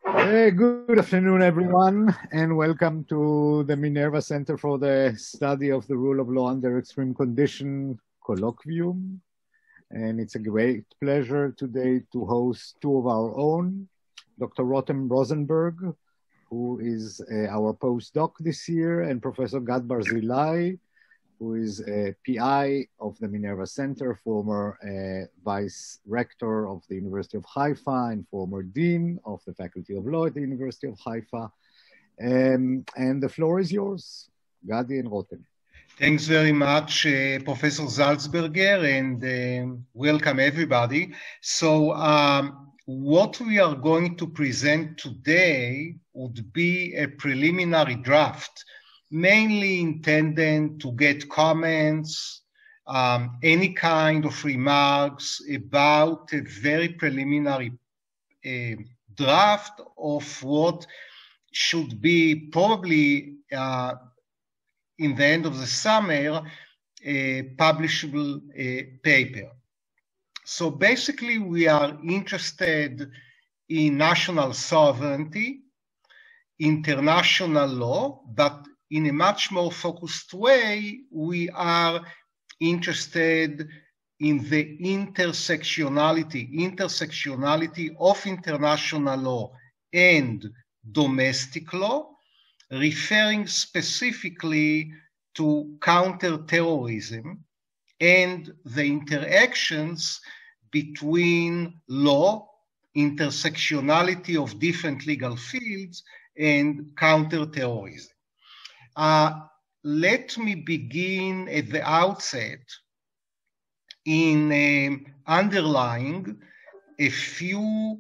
Good afternoon, everyone, and welcome to the Minerva Center for the Study of the Rule of Law Under Extreme Condition colloquium. And it's a great pleasure today to host two of our own, Dr. Rottem Rosenberg, who is our postdoc this year, and Professor Gad Barzilai, who is a PI of the Minerva Center, former vice rector of the University of Haifa and former dean of the Faculty of Law at the University of Haifa. And the floor is yours, Gadi and Rottem. Thanks very much, Professor Salzberger, and welcome everybody. So what we are going to present today would be a preliminary draft, mainly intended to get comments, any kind of remarks about a very preliminary draft of what should be probably in the end of the summer, a publishable paper. So basically, we are interested in national sovereignty, international law, but in a much more focused way, we are interested in the intersectionality of international law and domestic law, referring specifically to counterterrorism and the interactions between law, intersectionality of different legal fields, and counterterrorism. Let me begin at the outset in underlying a few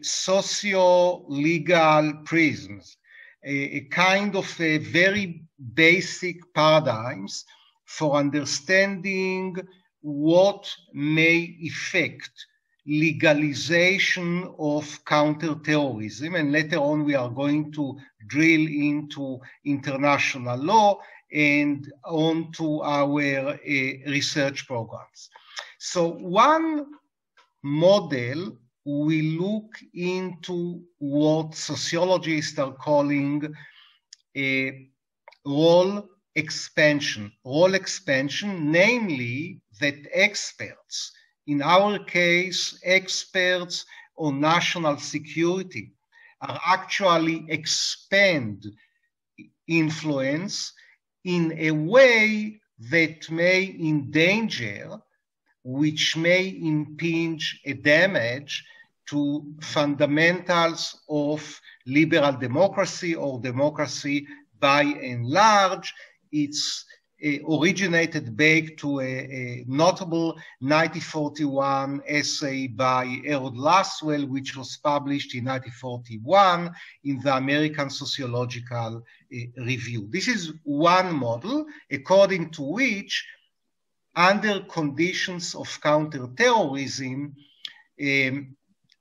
socio-legal prisms, a kind of a very basic paradigms for understanding what may affect legalization of counterterrorism, and later on we are going to drill into international law and onto our research programs. So one model, we look into what sociologists are calling a role expansion, namely that experts, in our case, experts on national security, are actually expand influence in a way that may endanger, which may impinge a damage to fundamentals of liberal democracy or democracy by and large. It's originated back to a notable 1941 essay by Harold Lasswell, which was published in 1941 in the American Sociological Review. This is one model according to which, under conditions of counterterrorism, the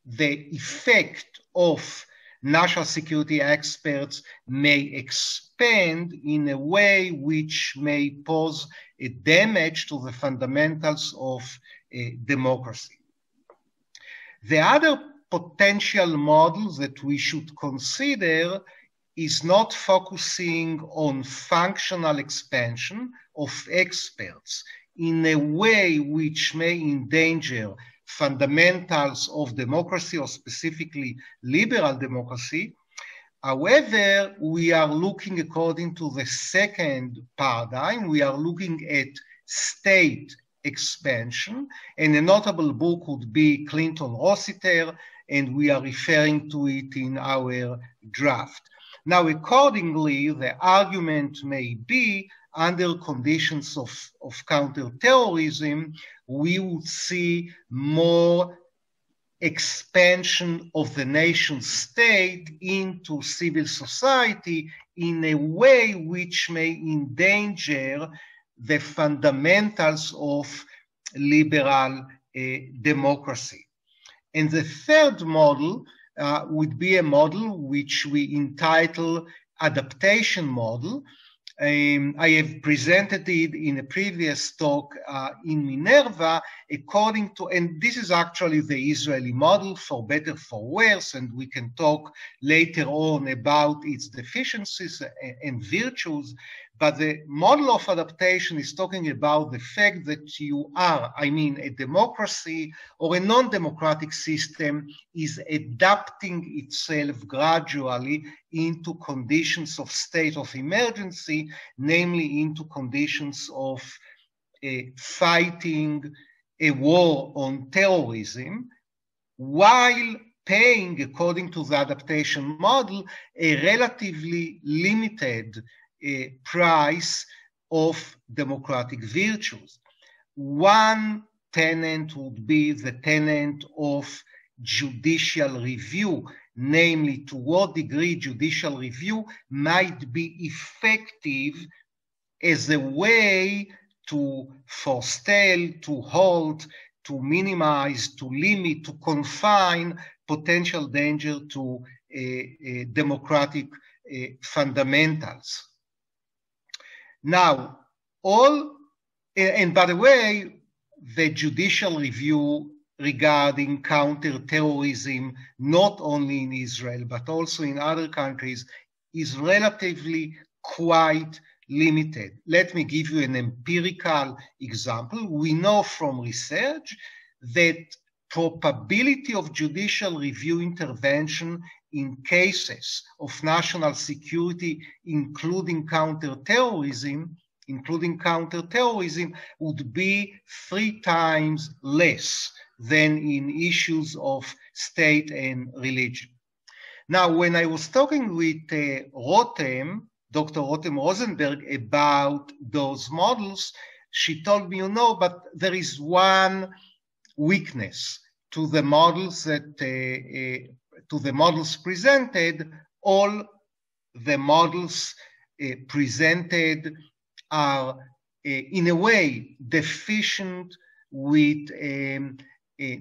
effect of national security experts may expand in a way which may pose a damage to the fundamentals of democracy. The other potential model that we should consider is not focusing on functional expansion of experts in a way which may endanger fundamentals of democracy, or specifically liberal democracy. However, we are looking according to the second paradigm. We are looking at state expansion, and a notable book would be Clinton-Rossiter, and we are referring to it in our draft. Now, accordingly, the argument may be, under conditions of counterterrorism, we would see more expansion of the nation state into civil society in a way which may endanger the fundamentals of liberal democracy. And the third model would be a model which we entitle Adaptation Model, I have presented it in a previous talk in Minerva, according to, and this is actually the Israeli model, for better, for worse, and we can talk later on about its deficiencies and virtues. But the model of adaptation is talking about the fact that you are, I mean, a democracy or a non-democratic system is adapting itself gradually into conditions of state of emergency, namely into conditions of fighting a war on terrorism, while paying, according to the adaptation model, a relatively limited price of democratic virtues. One tenet would be the tenet of judicial review, namely to what degree judicial review might be effective as a way to forestall, to halt, to minimize, to limit, to confine potential danger to democratic fundamentals. Now, and by the way, the judicial review regarding counterterrorism, not only in Israel, but also in other countries, is relatively quite limited. Let me give you an empirical example. We know from research that probability of judicial review intervention in cases of national security, including counterterrorism, would be 3 times less than in issues of state and religion. Now, when I was talking with Rottem, Dr. Rottem Rosenberg, about those models, she told me, but there is one weakness to the models presented. All the models presented are in a way deficient with a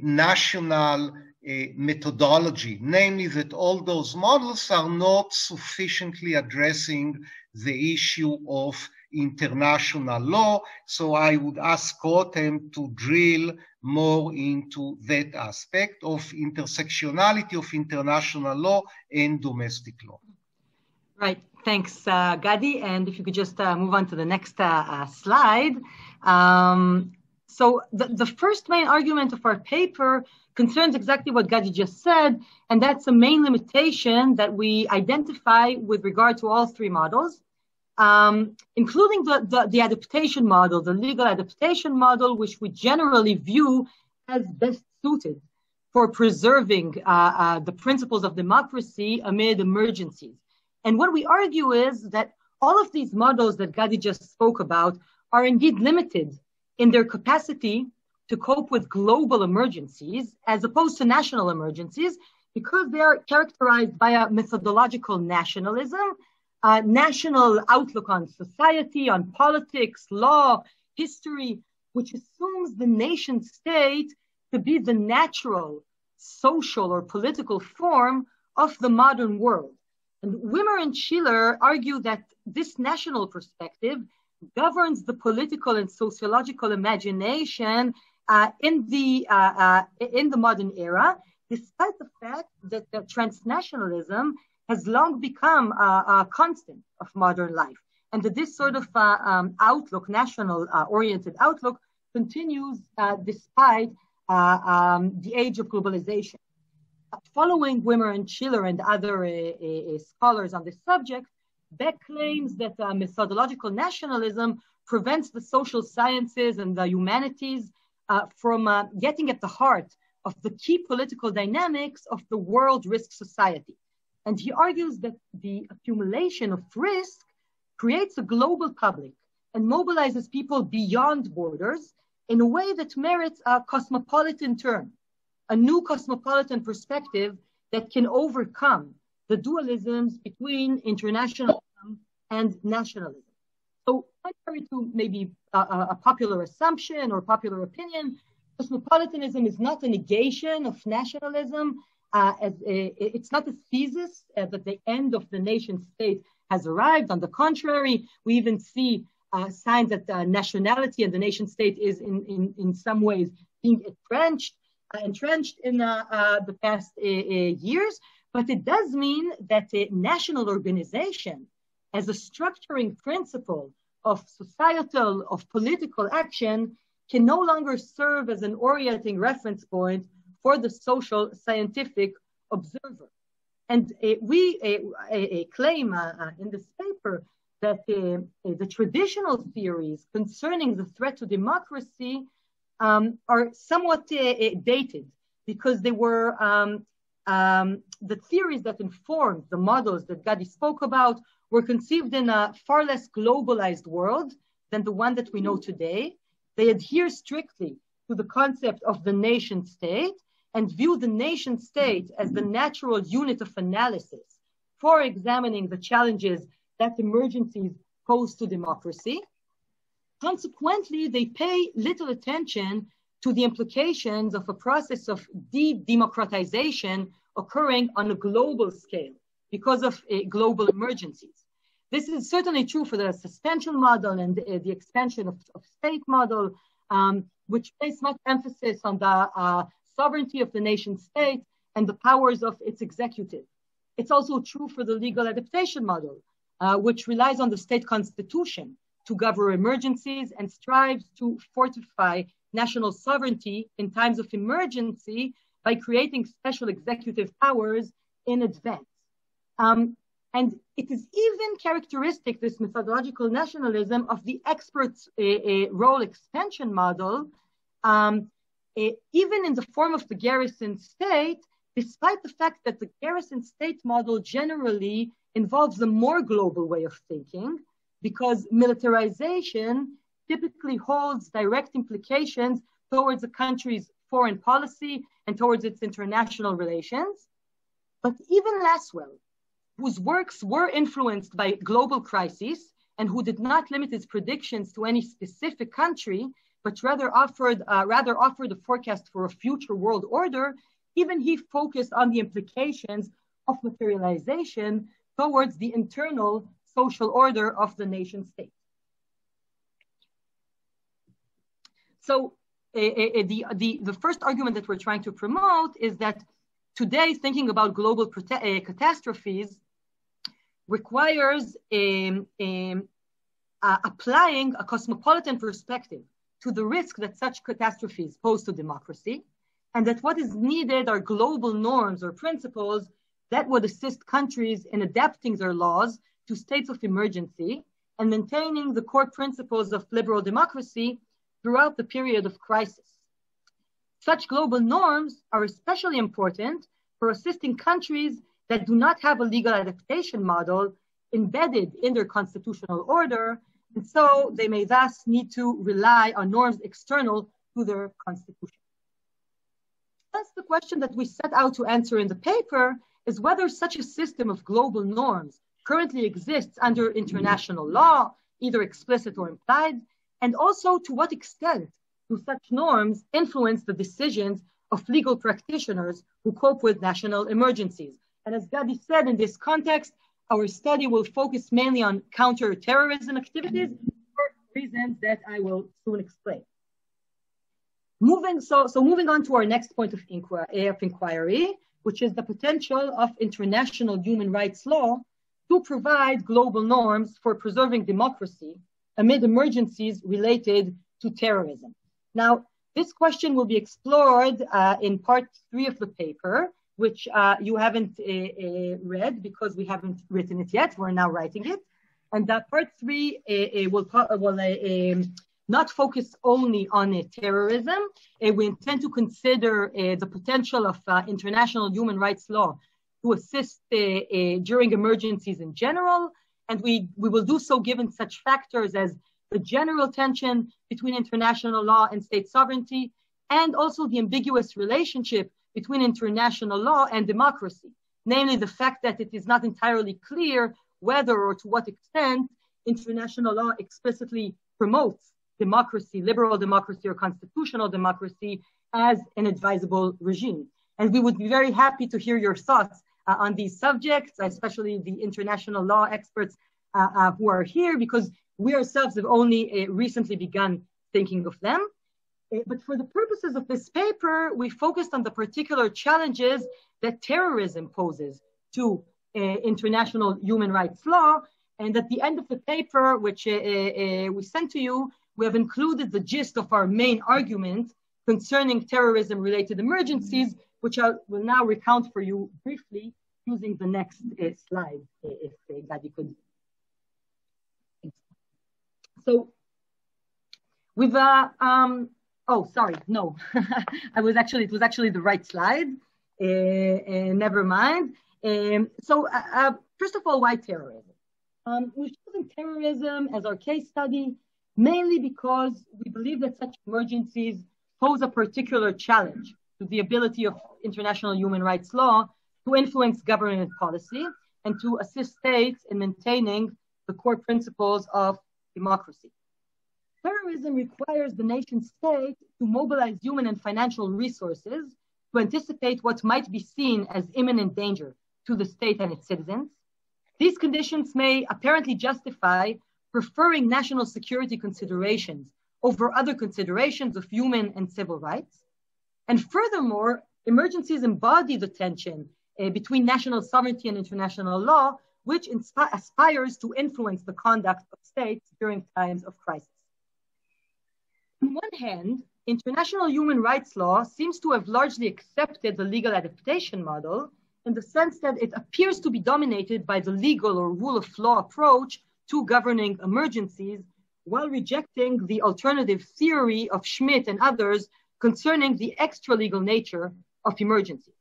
national methodology, namely that all those models are not sufficiently addressing the issue of international law. So I would ask Rottem to drill more into that aspect of intersectionality of international law and domestic law. Right. Thanks, Gadi. And if you could just move on to the next slide. So the first main argument of our paper concerns exactly what Gadi just said, and that's the main limitation that we identify with regard to all 3 models, including the adaptation model, the legal adaptation model, which we generally view as best suited for preserving the principles of democracy amid emergencies. And what we argue is that all of these models that Gadi just spoke about are indeed limited in their capacity to cope with global emergencies as opposed to national emergencies, because they are characterized by a methodological nationalism, a national outlook on society, on politics, law, history, which assumes the nation state to be the natural social or political form of the modern world. And Wimmer and Schiller argue that this national perspective governs the political and sociological imagination in the modern era, despite the fact that the transnationalism has long become a constant of modern life, and that this sort of outlook, national-oriented outlook, continues despite the age of globalization. Following Wimmer and Schiller and other scholars on this subject, Beck claims that methodological nationalism prevents the social sciences and the humanities from getting at the heart of the key political dynamics of the world risk society. And he argues that the accumulation of risk creates a global public and mobilizes people beyond borders in a way that merits a cosmopolitan term, a new cosmopolitan perspective that can overcome the dualisms between internationalism and nationalism. So, contrary to maybe a popular assumption or popular opinion, cosmopolitanism is not a negation of nationalism. It's not a thesis that the end of the nation state has arrived. On the contrary, we even see signs that nationality and the nation state is in some ways being entrenched in the past years. But it does mean that a national organization as a structuring principle of societal, of political action can no longer serve as an orienting reference point for the social scientific observer. And we claim in this paper that the traditional theories concerning the threat to democracy are somewhat dated, because they were the theories that informed the models that Gadi spoke about were conceived in a far less globalized world than the one that we know today. They adhere strictly to the concept of the nation state and view the nation state as the natural unit of analysis for examining the challenges that emergencies pose to democracy. Consequently, they pay little attention to the implications of a process of de-democratization occurring on a global scale because of global emergencies. This is certainly true for the suspension model and the expansion of state model, which place much emphasis on the sovereignty of the nation state and the powers of its executive. It's also true for the legal adaptation model, which relies on the state constitution to govern emergencies and strives to fortify national sovereignty in times of emergency by creating special executive powers in advance. And it is even characteristic, this methodological nationalism, of the experts' role expansion model, even in the form of the garrison state, despite the fact that the garrison state model generally involves a more global way of thinking, because militarization typically holds direct implications towards a country's foreign policy and towards its international relations. But even Lasswell, whose works were influenced by global crises and who did not limit his predictions to any specific country, but rather offered a forecast for a future world order, even he focused on the implications of materialization towards the internal social order of the nation state. So the first argument that we're trying to promote is that today thinking about global catastrophes requires applying a cosmopolitan perspective to the risk that such catastrophes pose to democracy, and that what is needed are global norms or principles that would assist countries in adapting their laws to states of emergency and maintaining the core principles of liberal democracy throughout the period of crisis. Such global norms are especially important for assisting countries that do not have a legal adaptation model embedded in their constitutional order, and so they may thus need to rely on norms external to their constitution. Thus, the question that we set out to answer in the paper is whether such a system of global norms currently exists under international law, either explicit or implied, and also to what extent do such norms influence the decisions of legal practitioners who cope with national emergencies. And as Gadi said, in this context, our study will focus mainly on counterterrorism activities for reasons that I will soon explain. Moving on to our next point of inquiry, which is the potential of international human rights law to provide global norms for preserving democracy amid emergencies related to terrorism. Now, this question will be explored in part 3 of the paper, which you haven't read because we haven't written it yet. We're now writing it. And that part 3 will not focus only on terrorism. We intend to consider the potential of international human rights law to assist during emergencies in general. And we will do so given such factors as the general tension between international law and state sovereignty, and also the ambiguous relationship between international law and democracy, namely the fact that it is not entirely clear whether or to what extent international law explicitly promotes democracy, liberal democracy or constitutional democracy as an advisable regime. And we would be very happy to hear your thoughts on these subjects, especially the international law experts who are here, because we ourselves have only recently begun thinking of them. But for the purposes of this paper, we focused on the particular challenges that terrorism poses to international human rights law. And at the end of the paper, which we sent to you, we have included the gist of our main argument concerning terrorism-related emergencies, which I will now recount for you briefly using the next slide, if Gadi could. So, with oh, sorry, no, it was actually the right slide. Never mind. So, first of all, why terrorism? We've chosen terrorism as our case study mainly because we believe that such emergencies pose a particular challenge to the ability of international human rights law to influence government policy and to assist states in maintaining the core principles of democracy. Terrorism requires the nation state to mobilize human and financial resources to anticipate what might be seen as imminent danger to the state and its citizens. These conditions may apparently justify preferring national security considerations over other considerations of human and civil rights. And furthermore, emergencies embody the tension between national sovereignty and international law, which aspires to influence the conduct of states during times of crisis. On one hand, international human rights law seems to have largely accepted the legal adaptation model in the sense that it appears to be dominated by the legal or rule of law approach to governing emergencies, while rejecting the alternative theory of Schmidt and others concerning the extra-legal nature of emergencies.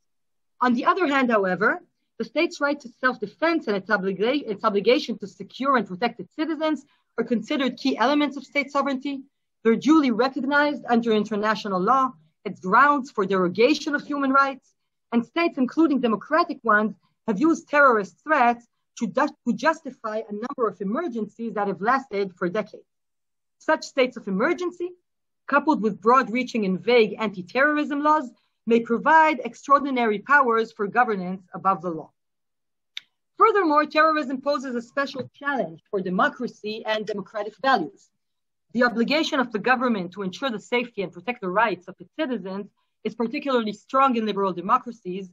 On the other hand, however, the state's right to self-defense and its obligation to secure and protect its citizens are considered key elements of state sovereignty. They're duly recognized under international law as grounds for derogation of human rights, and states, including democratic ones, have used terrorist threats to justify a number of emergencies that have lasted for decades. Such states of emergency, coupled with broad-reaching and vague anti-terrorism laws, may provide extraordinary powers for governance above the law. Furthermore, terrorism poses a special challenge for democracy and democratic values. The obligation of the government to ensure the safety and protect the rights of its citizens is particularly strong in liberal democracies,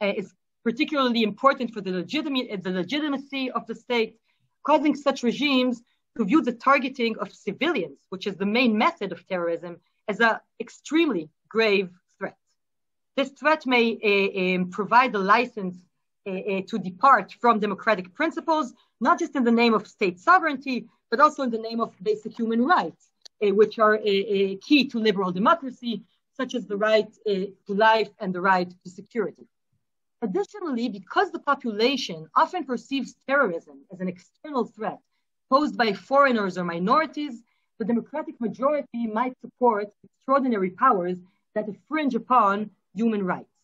is particularly important for the legitimacy of the state, causing such regimes to view the targeting of civilians, which is the main method of terrorism, as an extremely grave threat. This threat may provide a license to depart from democratic principles, not just in the name of state sovereignty, but also in the name of basic human rights, which are key to liberal democracy, such as the right to life and the right to security. Additionally, because the population often perceives terrorism as an external threat posed by foreigners or minorities, the democratic majority might support extraordinary powers that infringe upon human rights.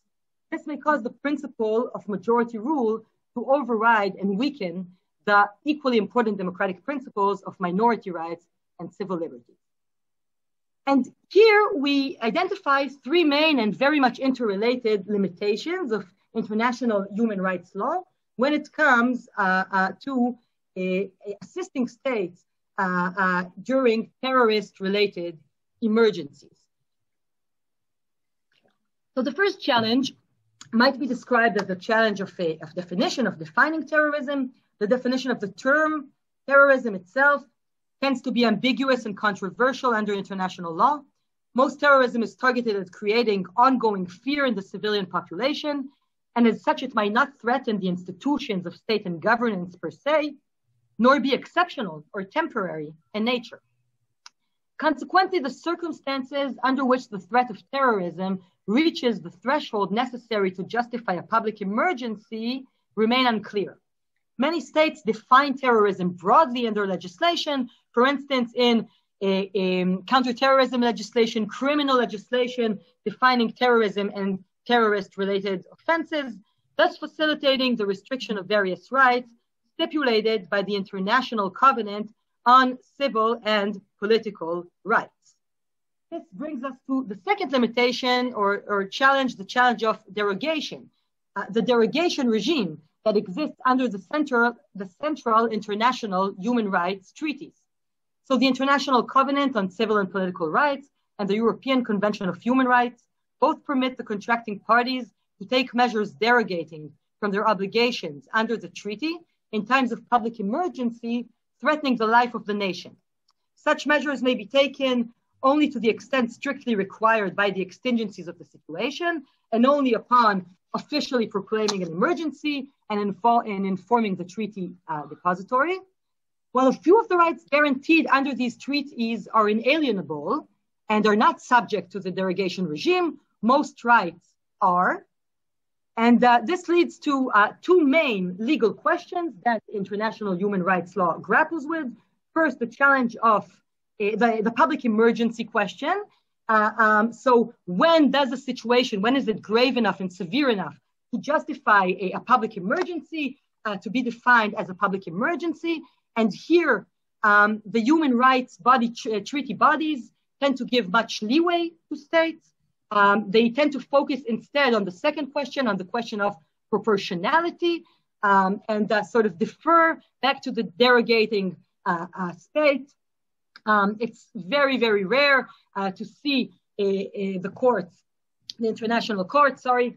This may cause the principle of majority rule to override and weaken the equally important democratic principles of minority rights and civil liberties. And here we identify three main and very much interrelated limitations of international human rights law when it comes to assisting states during terrorist-related emergencies. So the first challenge might be described as the challenge of definition of defining terrorism. The definition of the term terrorism itself tends to be ambiguous and controversial under international law. Most terrorism is targeted at creating ongoing fear in the civilian population, and as such, it might not threaten the institutions of state and governance per se, nor be exceptional or temporary in nature. Consequently, the circumstances under which the threat of terrorism reaches the threshold necessary to justify a public emergency remain unclear. Many states define terrorism broadly in their legislation, for instance, in counterterrorism legislation, criminal legislation defining terrorism and terrorist-related offenses, thus facilitating the restriction of various rights stipulated by the International Covenant on Civil and Political Rights. This brings us to the second limitation or challenge, the challenge of derogation. the derogation regime that exists under the central international human rights treaties. So the International Covenant on Civil and Political Rights and the European Convention of Human Rights both permit the contracting parties to take measures derogating from their obligations under the treaty in times of public emergency threatening the life of the nation. Such measures may be taken only to the extent strictly required by the exigencies of the situation and only upon officially proclaiming an emergency and informing the treaty depository. While a few of the rights guaranteed under these treaties are inalienable and are not subject to the derogation regime, most rights are. And this leads to two main legal questions that international human rights law grapples with. First, the challenge of the public emergency question. So when is it grave enough and severe enough to justify a public emergency, to be defined as a public emergency? And here, the human rights treaty bodies tend to give much leeway to states. They tend to focus instead on the second question, on the question of proportionality, and sort of defer back to the derogating state. It's very, very rare to see the international courts, sort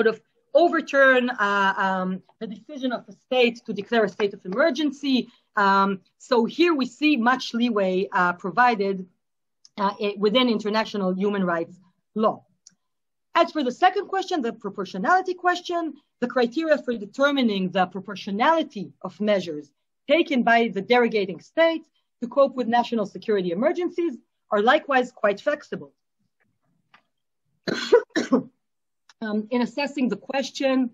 of overturn the decision of a state to declare a state of emergency. So here we see much leeway provided within international human rights law. As for the second question, the proportionality question, the criteria for determining the proportionality of measures taken by the derogating state to cope with national security emergencies are likewise quite flexible. In assessing the question,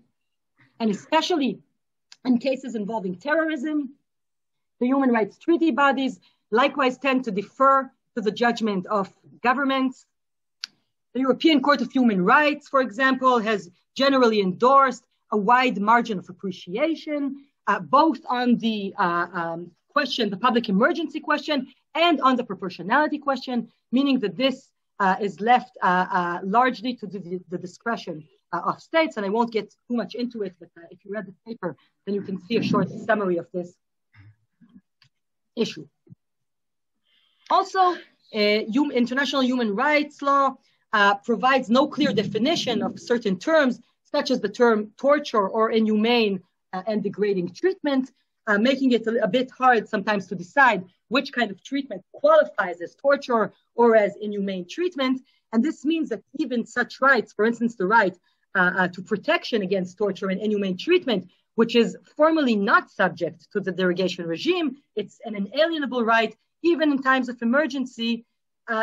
and especially in cases involving terrorism, the human rights treaty bodies likewise tend to defer to the judgment of governments. The European Court of Human Rights, for example, has generally endorsed a wide margin of appreciation, both on the question, the public emergency question, and on the proportionality question, meaning that this is left largely to the discretion of states. And I won't get too much into it, but if you read the paper, then you can see a short summary of this issue. Also, international human rights law provides no clear definition of certain terms, such as the term torture or inhumane and degrading treatment, making it a bit hard sometimes to decide which kind of treatment qualifies as torture or as inhumane treatment. And this means that even such rights, for instance, the right to protection against torture and inhumane treatment, which is formally not subject to the derogation regime, it's an inalienable right, even in times of emergency.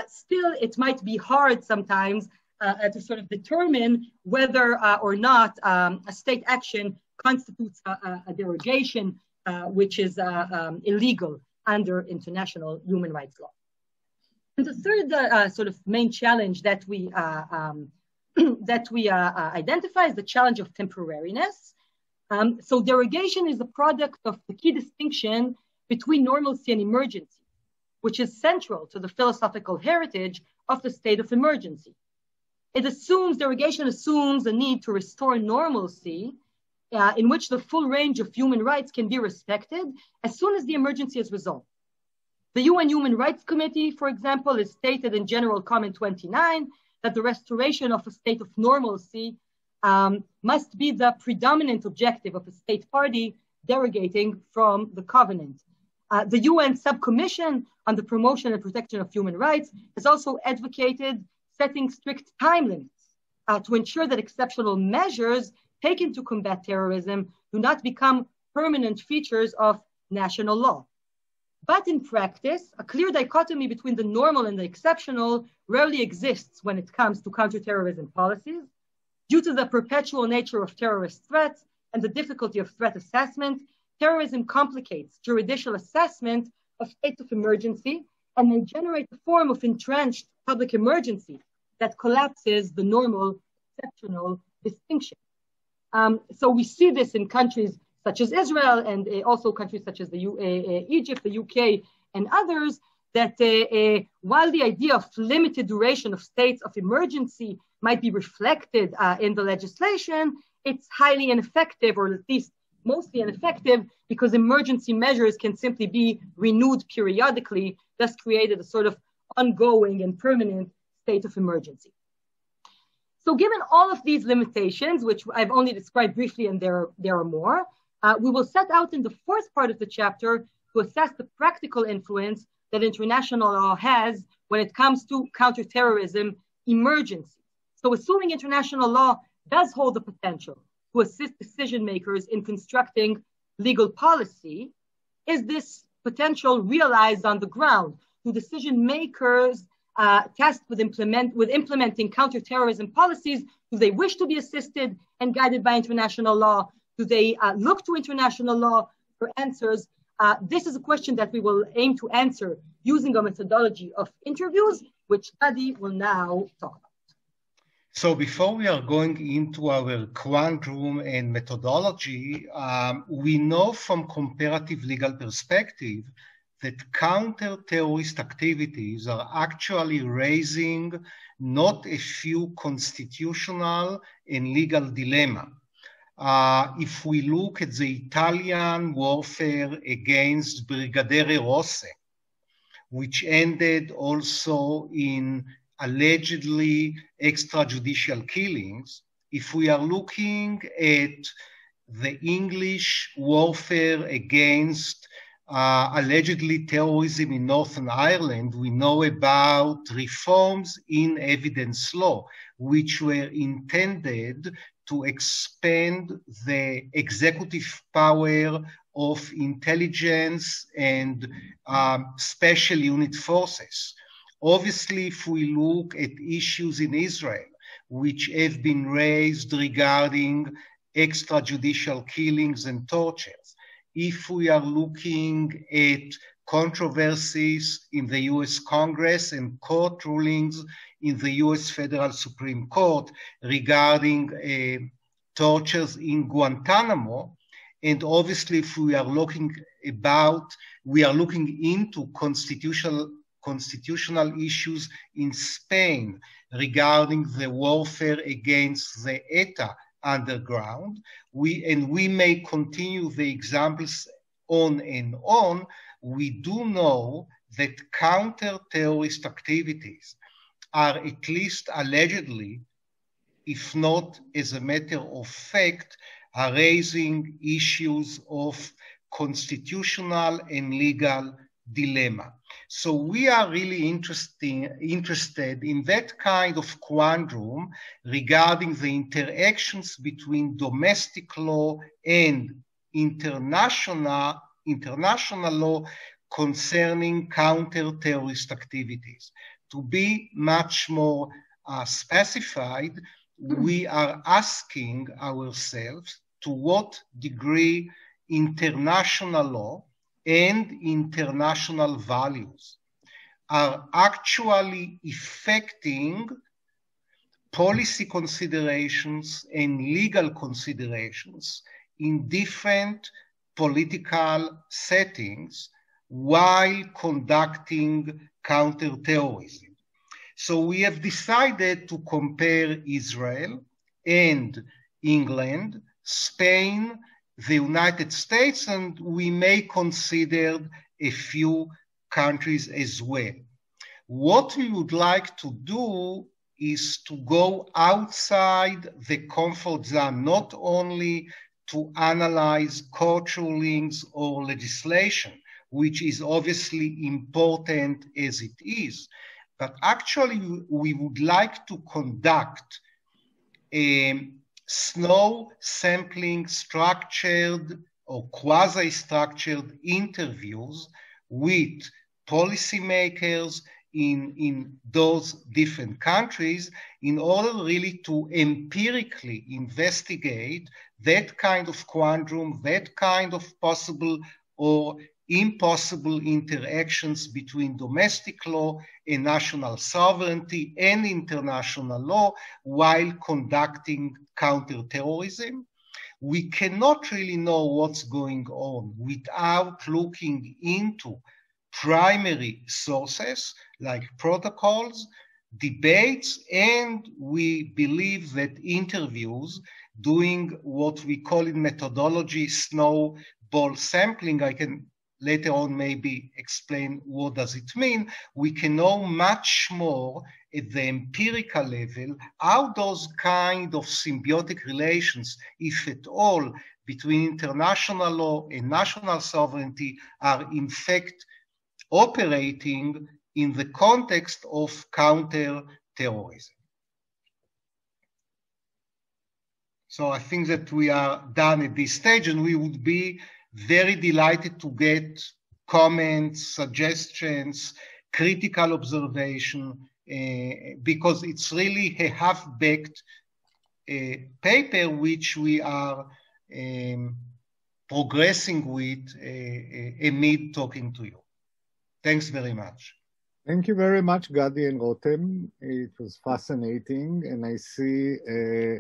Still, it might be hard sometimes to sort of determine whether or not a state action constitutes a derogation, which is illegal under international human rights law. And the third sort of main challenge that we identify is the challenge of temporariness. So derogation is a product of the key distinction between normalcy and emergency, which is central to the philosophical heritage of the state of emergency. Derogation assumes the need to restore normalcy in which the full range of human rights can be respected as soon as the emergency is resolved. The UN Human Rights Committee, for example, is stated in General Comment 29 that the restoration of a state of normalcy must be the predominant objective of a state party derogating from the covenant. The UN Subcommission on the Promotion and Protection of Human Rights has also advocated setting strict time limits to ensure that exceptional measures taken to combat terrorism do not become permanent features of national law. But in practice, a clear dichotomy between the normal and the exceptional rarely exists when it comes to counterterrorism policies. Due to the perpetual nature of terrorist threats and the difficulty of threat assessment, terrorism complicates judicial assessment of states of emergency and may generate a form of entrenched public emergency that collapses the normal exceptional distinction. So we see this in countries such as Israel and also countries such as Egypt, the UK, and others, that while the idea of limited duration of states of emergency might be reflected in the legislation, it's highly ineffective, or at least mostly ineffective, because emergency measures can simply be renewed periodically, thus created a sort of ongoing and permanent state of emergency. So given all of these limitations, which I've only described briefly, and there are more, we will set out in the fourth part of the chapter to assess the practical influence that international law has when it comes to counterterrorism emergency. So assuming international law does hold the potential to assist decision makers in constructing legal policy, is this potential realized on the ground? Do decision makers tasked with implementing counterterrorism policies, do they wish to be assisted and guided by international law? Do they look to international law for answers? This is a question that we will aim to answer using a methodology of interviews, which Gadi will now talk about. So before we are going into our quantum and methodology, we know from comparative legal perspective that counter-terrorist activities are actually raising not a few constitutional and legal dilemmas. If we look at the Italian warfare against Brigadiere Rottem, which ended also in allegedly extrajudicial killings, if we are looking at the English warfare against allegedly terrorism in Northern Ireland, we know about reforms in evidence law, which were intended to expand the executive power of intelligence and special unit forces. Obviously, if we look at issues in Israel, which have been raised regarding extrajudicial killings and tortures, if we are looking at controversies in the US Congress and court rulings in the US Federal Supreme Court regarding tortures in Guantanamo, and obviously if we are looking into constitutional issues in Spain regarding the warfare against the ETA underground, we may continue the examples on and on. We do know that counter-terrorist activities are at least allegedly, if not as a matter of fact, are raising issues of constitutional and legal dilemma. So we are really interested in that kind of quandrum regarding the interactions between domestic law and international law concerning counter-terrorist activities. To be much more specified, we are asking ourselves to what degree international law and international values are actually affecting policy considerations and legal considerations in different political settings while conducting counterterrorism. So we have decided to compare Israel and England, Spain, the United States, and we may consider a few countries as well. What we would like to do is to go outside the comfort zone, not only to analyze court rulings or legislation, which is obviously important as it is, but actually we would like to conduct a snow sampling structured or quasi-structured interviews with policymakers in those different countries in order really to empirically investigate that kind of quandrum, that kind of possible or impossible interactions between domestic law and national sovereignty and international law while conducting counterterrorism. We cannot really know what's going on without looking into primary sources like protocols, debates, and we believe that interviews, doing what we call in methodology snowball sampling, I can later on maybe explain what does it mean, we can know much more at the empirical level how those kind of symbiotic relations, if at all, between international law and national sovereignty are in fact operating in the context of counterterrorism. So I think that we are done at this stage, and we would be very delighted to get comments, suggestions, critical observation, because it's really a half-baked paper which we are progressing with amid talking to you. Thanks very much. Thank you very much, Gadi and Rottem. It was fascinating, and I see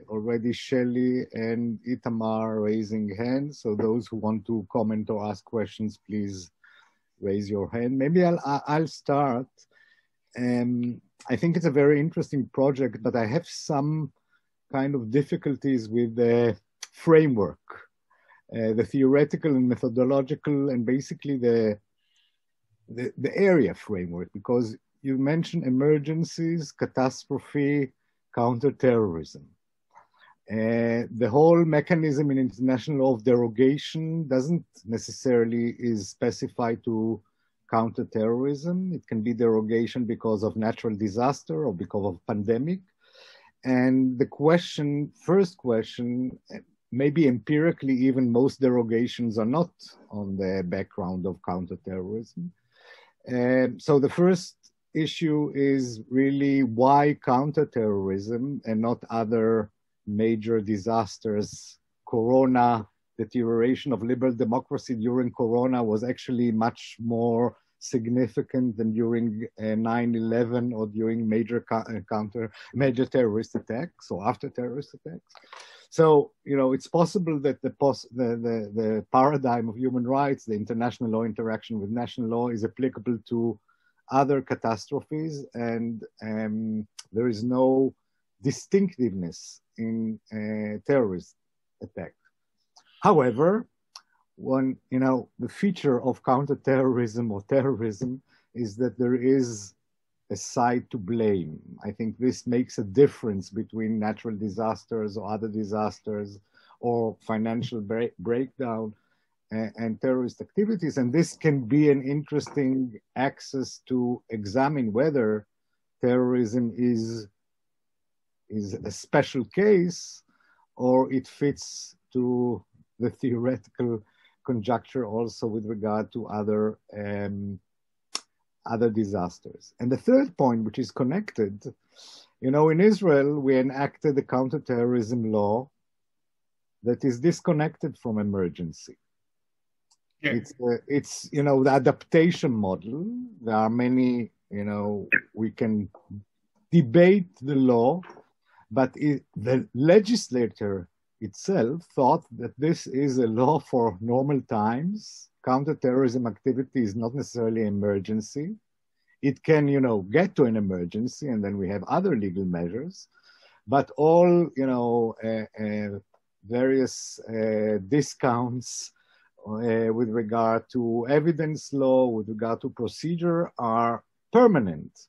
already Shelley and Itamar raising hands. So those who want to comment or ask questions, please raise your hand. Maybe I'll start. I think it's a very interesting project, but I have some kind of difficulties with the framework, the theoretical and methodological, and basically the area framework, because you mentioned emergencies, catastrophe, counterterrorism. The whole mechanism in international law of derogation doesn't necessarily is specified to counterterrorism. It can be derogation because of natural disaster or because of pandemic. And the first question, maybe empirically even most derogations are not on the background of counterterrorism. So the first issue is really why counterterrorism and not other major disasters. Corona, deterioration of liberal democracy during Corona was actually much more significant than during 9/11 or during major terrorist attacks or after terrorist attacks. So, it's possible that the paradigm of human rights, the international law interaction with national law, is applicable to other catastrophes, and there is no distinctiveness in terrorist attack. However, the feature of counterterrorism or terrorism is that there is a side to blame. I think this makes a difference between natural disasters or other disasters or financial breakdown and terrorist activities. And this can be an interesting axis to examine whether terrorism is a special case or it fits to the theoretical conjecture also with regard to other disasters. And the third point, which is connected, in Israel, we enacted a counterterrorism law that is disconnected from emergency. Yeah. It's the adaptation model. There are many, we can debate the law, but the legislator itself thought that this is a law for normal times. Counterterrorism activity is not necessarily an emergency. It can, get to an emergency, and then we have other legal measures. But all, various discounts with regard to evidence law, with regard to procedure, are permanent.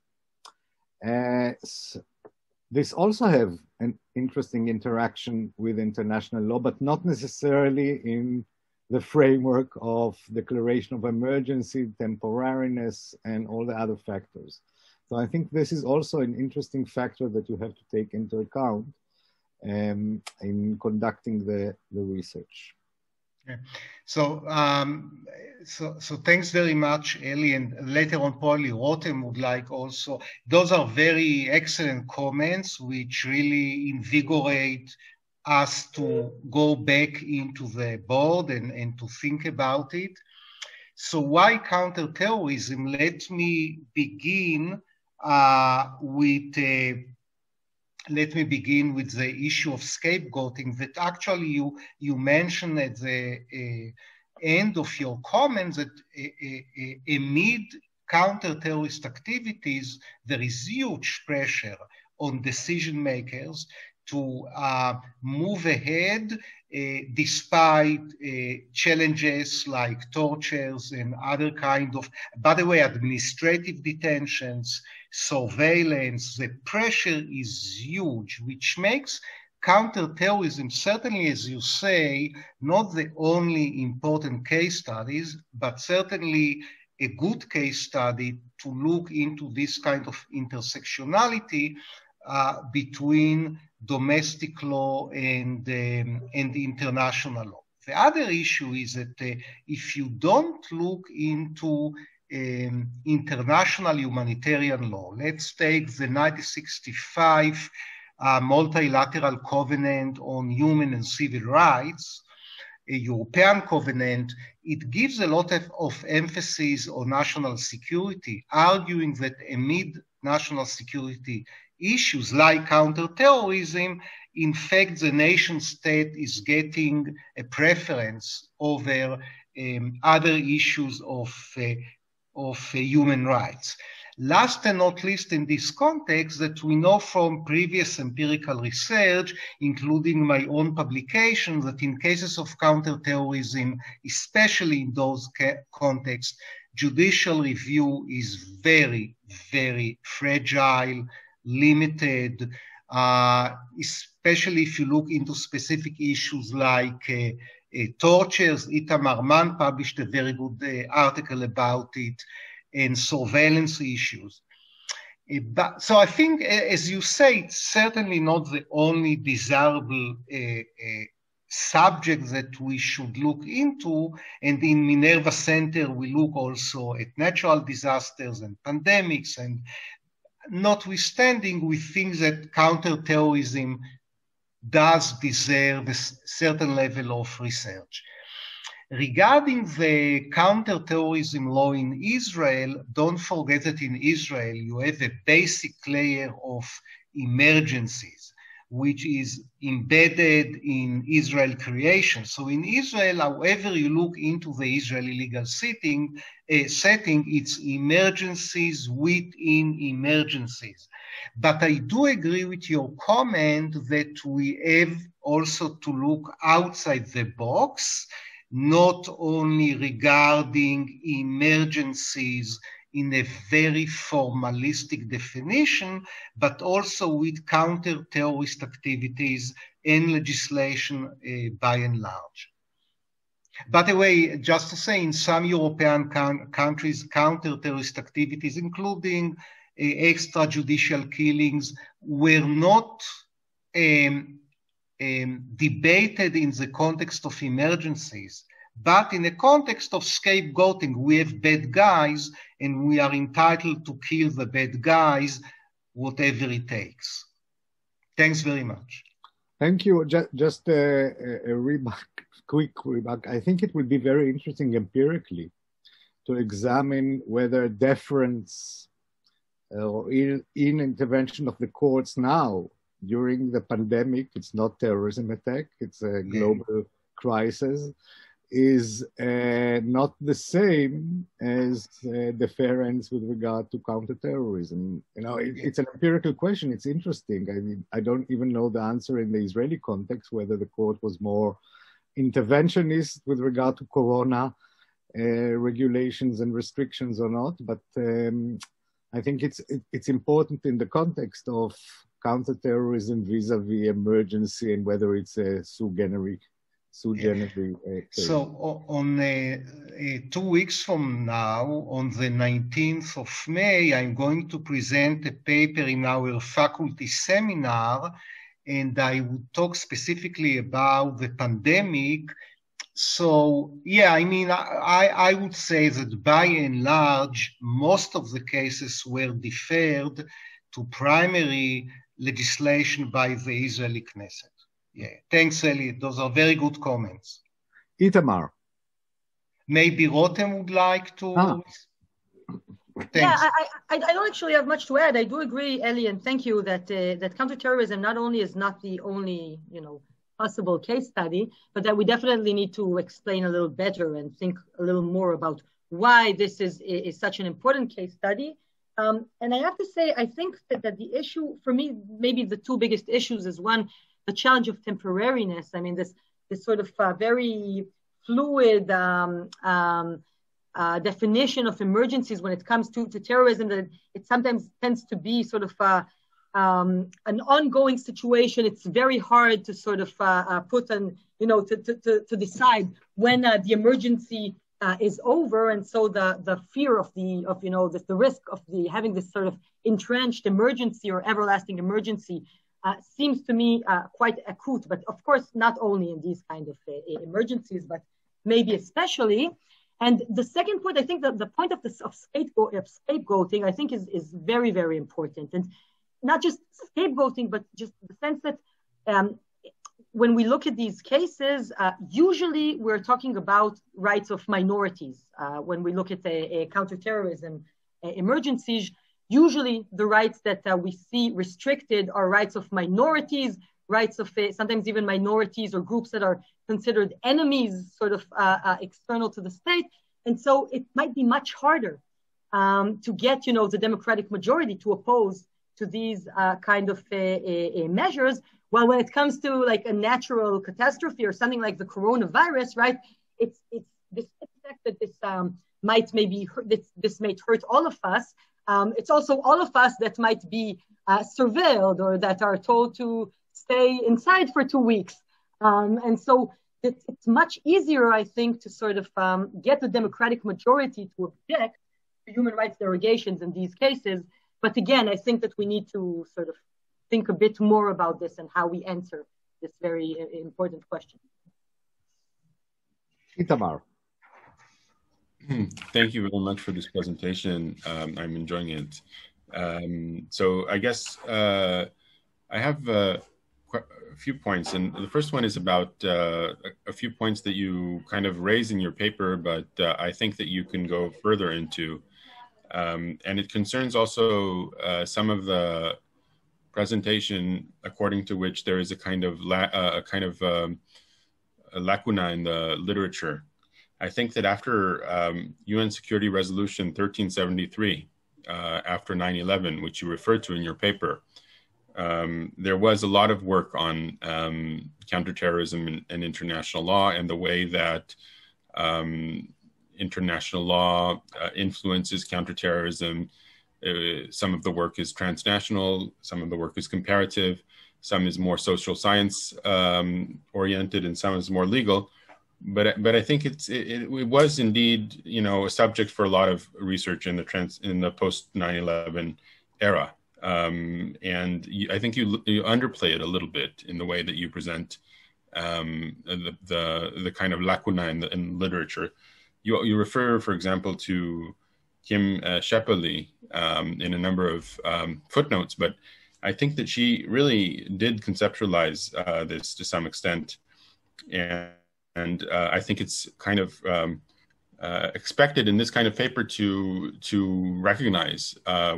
This also have an interesting interaction with international law, but not necessarily in the framework of declaration of emergency, temporariness, and all the other factors. So I think this is also an interesting factor that you have to take into account in conducting the research. Yeah. So thanks very much, Eli, and later on probably Rottem would like also. Those are very excellent comments which really invigorate us to go back into the board and to think about it. So why counterterrorism? Let me begin with the issue of scapegoating that actually you mentioned at the end of your comments that amid counter-terrorist activities, there is huge pressure on decision makers to move ahead despite challenges like tortures and other kind of, by the way, administrative detentions, surveillance. The pressure is huge, which makes counterterrorism, certainly, as you say, not the only important case studies, but certainly a good case study to look into this kind of intersectionality between domestic law and international law. The other issue is that if you don't look into international humanitarian law, let's take the 1965 multilateral covenant on human and civil rights, a European covenant, it gives a lot of emphasis on national security, arguing that amid national security issues like counterterrorism, in fact, the nation state is getting a preference over other issues of human rights. Last and not least in this context, that we know from previous empirical research, including my own publication, that in cases of counterterrorism, especially in those contexts, judicial review is very, very fragile, limited, especially if you look into specific issues like tortures. Itamar Mann published a very good article about it, and surveillance issues. So I think, as you say, it's certainly not the only desirable subject that we should look into. And in Minerva Center, we look also at natural disasters and pandemics, and notwithstanding, we think that counterterrorism does deserve a certain level of research. Regarding the counterterrorism law in Israel, don't forget that in Israel you have a basic layer of emergencies, which is embedded in Israel creation. So in Israel, however you look into the Israeli legal setting, it's emergencies within emergencies. But I do agree with your comment that we have also to look outside the box, not only regarding emergencies in a very formalistic definition, but also with counter-terrorist activities and legislation by and large. By the way, just to say, in some European countries, counter-terrorist activities, including extrajudicial killings, were not debated in the context of emergencies, but in the context of scapegoating. We have bad guys and we are entitled to kill the bad guys, whatever it takes. Thanks very much. Thank you. Just a remark, quick remark. I think it would be very interesting empirically to examine whether deference or intervention of the courts now during the pandemic, it's not terrorism attack, it's a global crisis, is not the same as deference with regard to counterterrorism. You know, it's an empirical question. It's interesting. I mean, I don't even know the answer in the Israeli context, whether the court was more interventionist with regard to corona regulations and restrictions or not. But I think it's important in the context of counterterrorism vis-a-vis emergency and whether it's a sui generis. So on 2 weeks from now, on the 19th of May, I'm going to present a paper in our faculty seminar, and I would talk specifically about the pandemic. So, yeah, I mean, I would say that by and large, most of the cases were deferred to primary legislation by the Israeli Knesset. Yeah, thanks, Elliot. Those are very good comments. Itamar. Maybe Rottem would like to. Thanks. Yeah, I don't actually have much to add. I do agree, Ellie, and thank you that that counterterrorism not only is not the only possible case study, but that we definitely need to explain a little better and think a little more about why this is such an important case study. And I have to say, I think that the issue, for me, maybe the two biggest issues is one, the challenge of temporariness. I mean, this sort of very fluid definition of emergencies when it comes to terrorism, that it sometimes tends to be sort of an ongoing situation. It's very hard to sort of put on, to decide when the emergency is over, and so the fear of the risk of having this sort of entrenched emergency or everlasting emergency seems to me quite acute. But of course, not only in these kind of emergencies, but maybe especially. And the second point, I think that the point of scapegoating, I think is very, very important, and not just scapegoating, but just the sense that when we look at these cases, usually we're talking about rights of minorities. When we look at counterterrorism emergencies, usually the rights that we see restricted are rights of minorities, rights of sometimes even minorities or groups that are considered enemies, sort of external to the state. And so it might be much harder to get, the democratic majority to oppose to these kind of measures. Well, when it comes to like a natural catastrophe or something like the coronavirus, right? It's this fact that this might maybe hurt, this might hurt all of us. It's also all of us that might be surveilled or that are told to stay inside for 2 weeks. And so it's much easier, I think, to sort of get the democratic majority to object to human rights derogations in these cases. But again, I think that we need to sort of think a bit more about this and how we answer this very important question. Itamar. Thank you very much for this presentation. I'm enjoying it. So I guess I have a few points, and the first one is about a few points that you kind of raise in your paper, but I think that you can go further into. And it concerns also some of the presentation according to which there is a kind of a lacuna in the literature. I think that after UN Security Resolution 1373, after 9/11, which you referred to in your paper, there was a lot of work on counterterrorism and international law, and the way that international law influences counterterrorism. Some of the work is transnational, some of the work is comparative, some is more social science oriented, and some is more legal. But I think it was indeed, a subject for a lot of research in the post 9/11 era. And I think you underplay it a little bit in the way that you present the kind of lacuna in literature. You refer, for example, to Kim Shepperly in a number of footnotes, but I think that she really did conceptualize this to some extent, and I think it's kind of expected in this kind of paper to recognize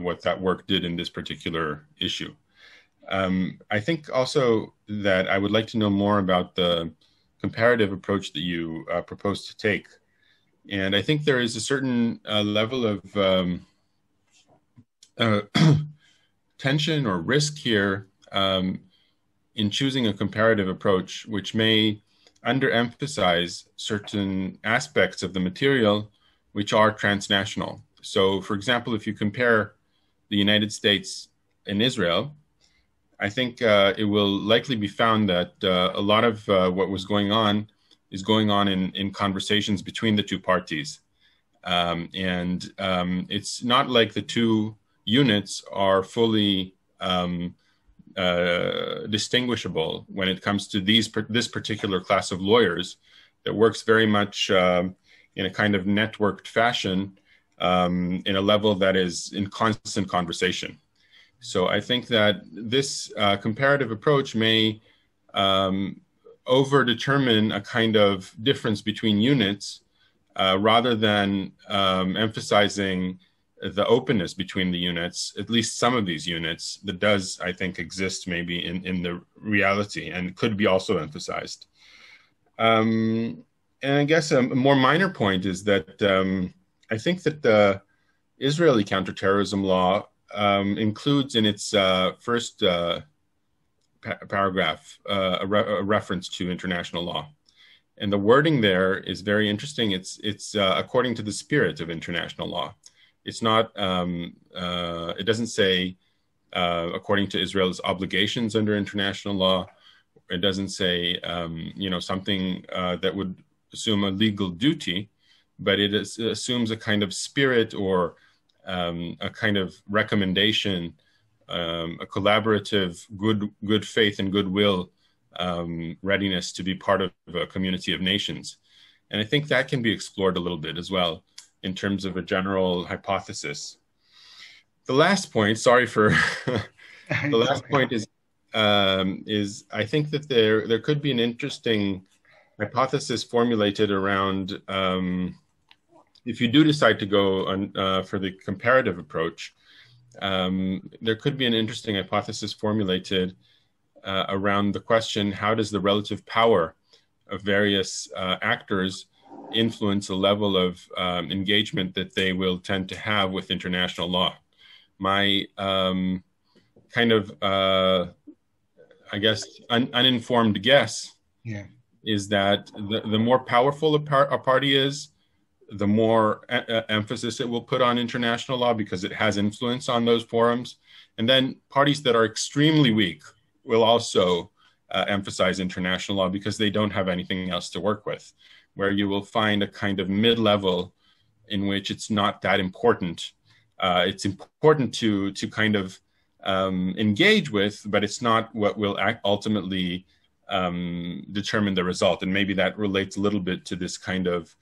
what that work did in this particular issue. I think also that I would like to know more about the comparative approach that you propose to take. And I think there is a certain level of tension or risk here in choosing a comparative approach, which may underemphasize certain aspects of the material which are transnational. So, for example, if you compare the United States and Israel, I think it will likely be found that a lot of what was going on is going on in conversations between the two parties. And it's not like the two units are fully distinguishable when it comes to this particular class of lawyers that works very much in a kind of networked fashion in a level that is in constant conversation. So I think that this comparative approach may over-determine a kind of difference between units rather than emphasizing the openness between the units, at least some of these units, that does, I think, exist maybe in the reality and could be also emphasized. And I guess a more minor point is that I think that the Israeli counterterrorism law includes in its first paragraph a reference to international law. And the wording there is very interesting. It's according to the spirit of international law. It's not, it doesn't say according to Israel's obligations under international law. It doesn't say, something that would assume a legal duty, but it assumes a kind of spirit or a kind of recommendation, a collaborative good faith and goodwill readiness to be part of a community of nations. And I think that can be explored a little bit as well in terms of a general hypothesis. The last point, sorry for the last point is I think that there could be an interesting hypothesis formulated around if you do decide to go on, for the comparative approach, there could be an interesting hypothesis formulated around the question, how does the relative power of various actors influence the level of engagement that they will tend to have with international law? My kind of, I guess, uninformed guess is that the more powerful a party is, the more emphasis it will put on international law because it has influence on those forums. And then parties that are extremely weak will also emphasize international law because they don't have anything else to work with, where you will find a kind of mid-level in which it's not that important. It's important to kind of engage with, but it's not what will ultimately determine the result. And maybe that relates a little bit to this kind of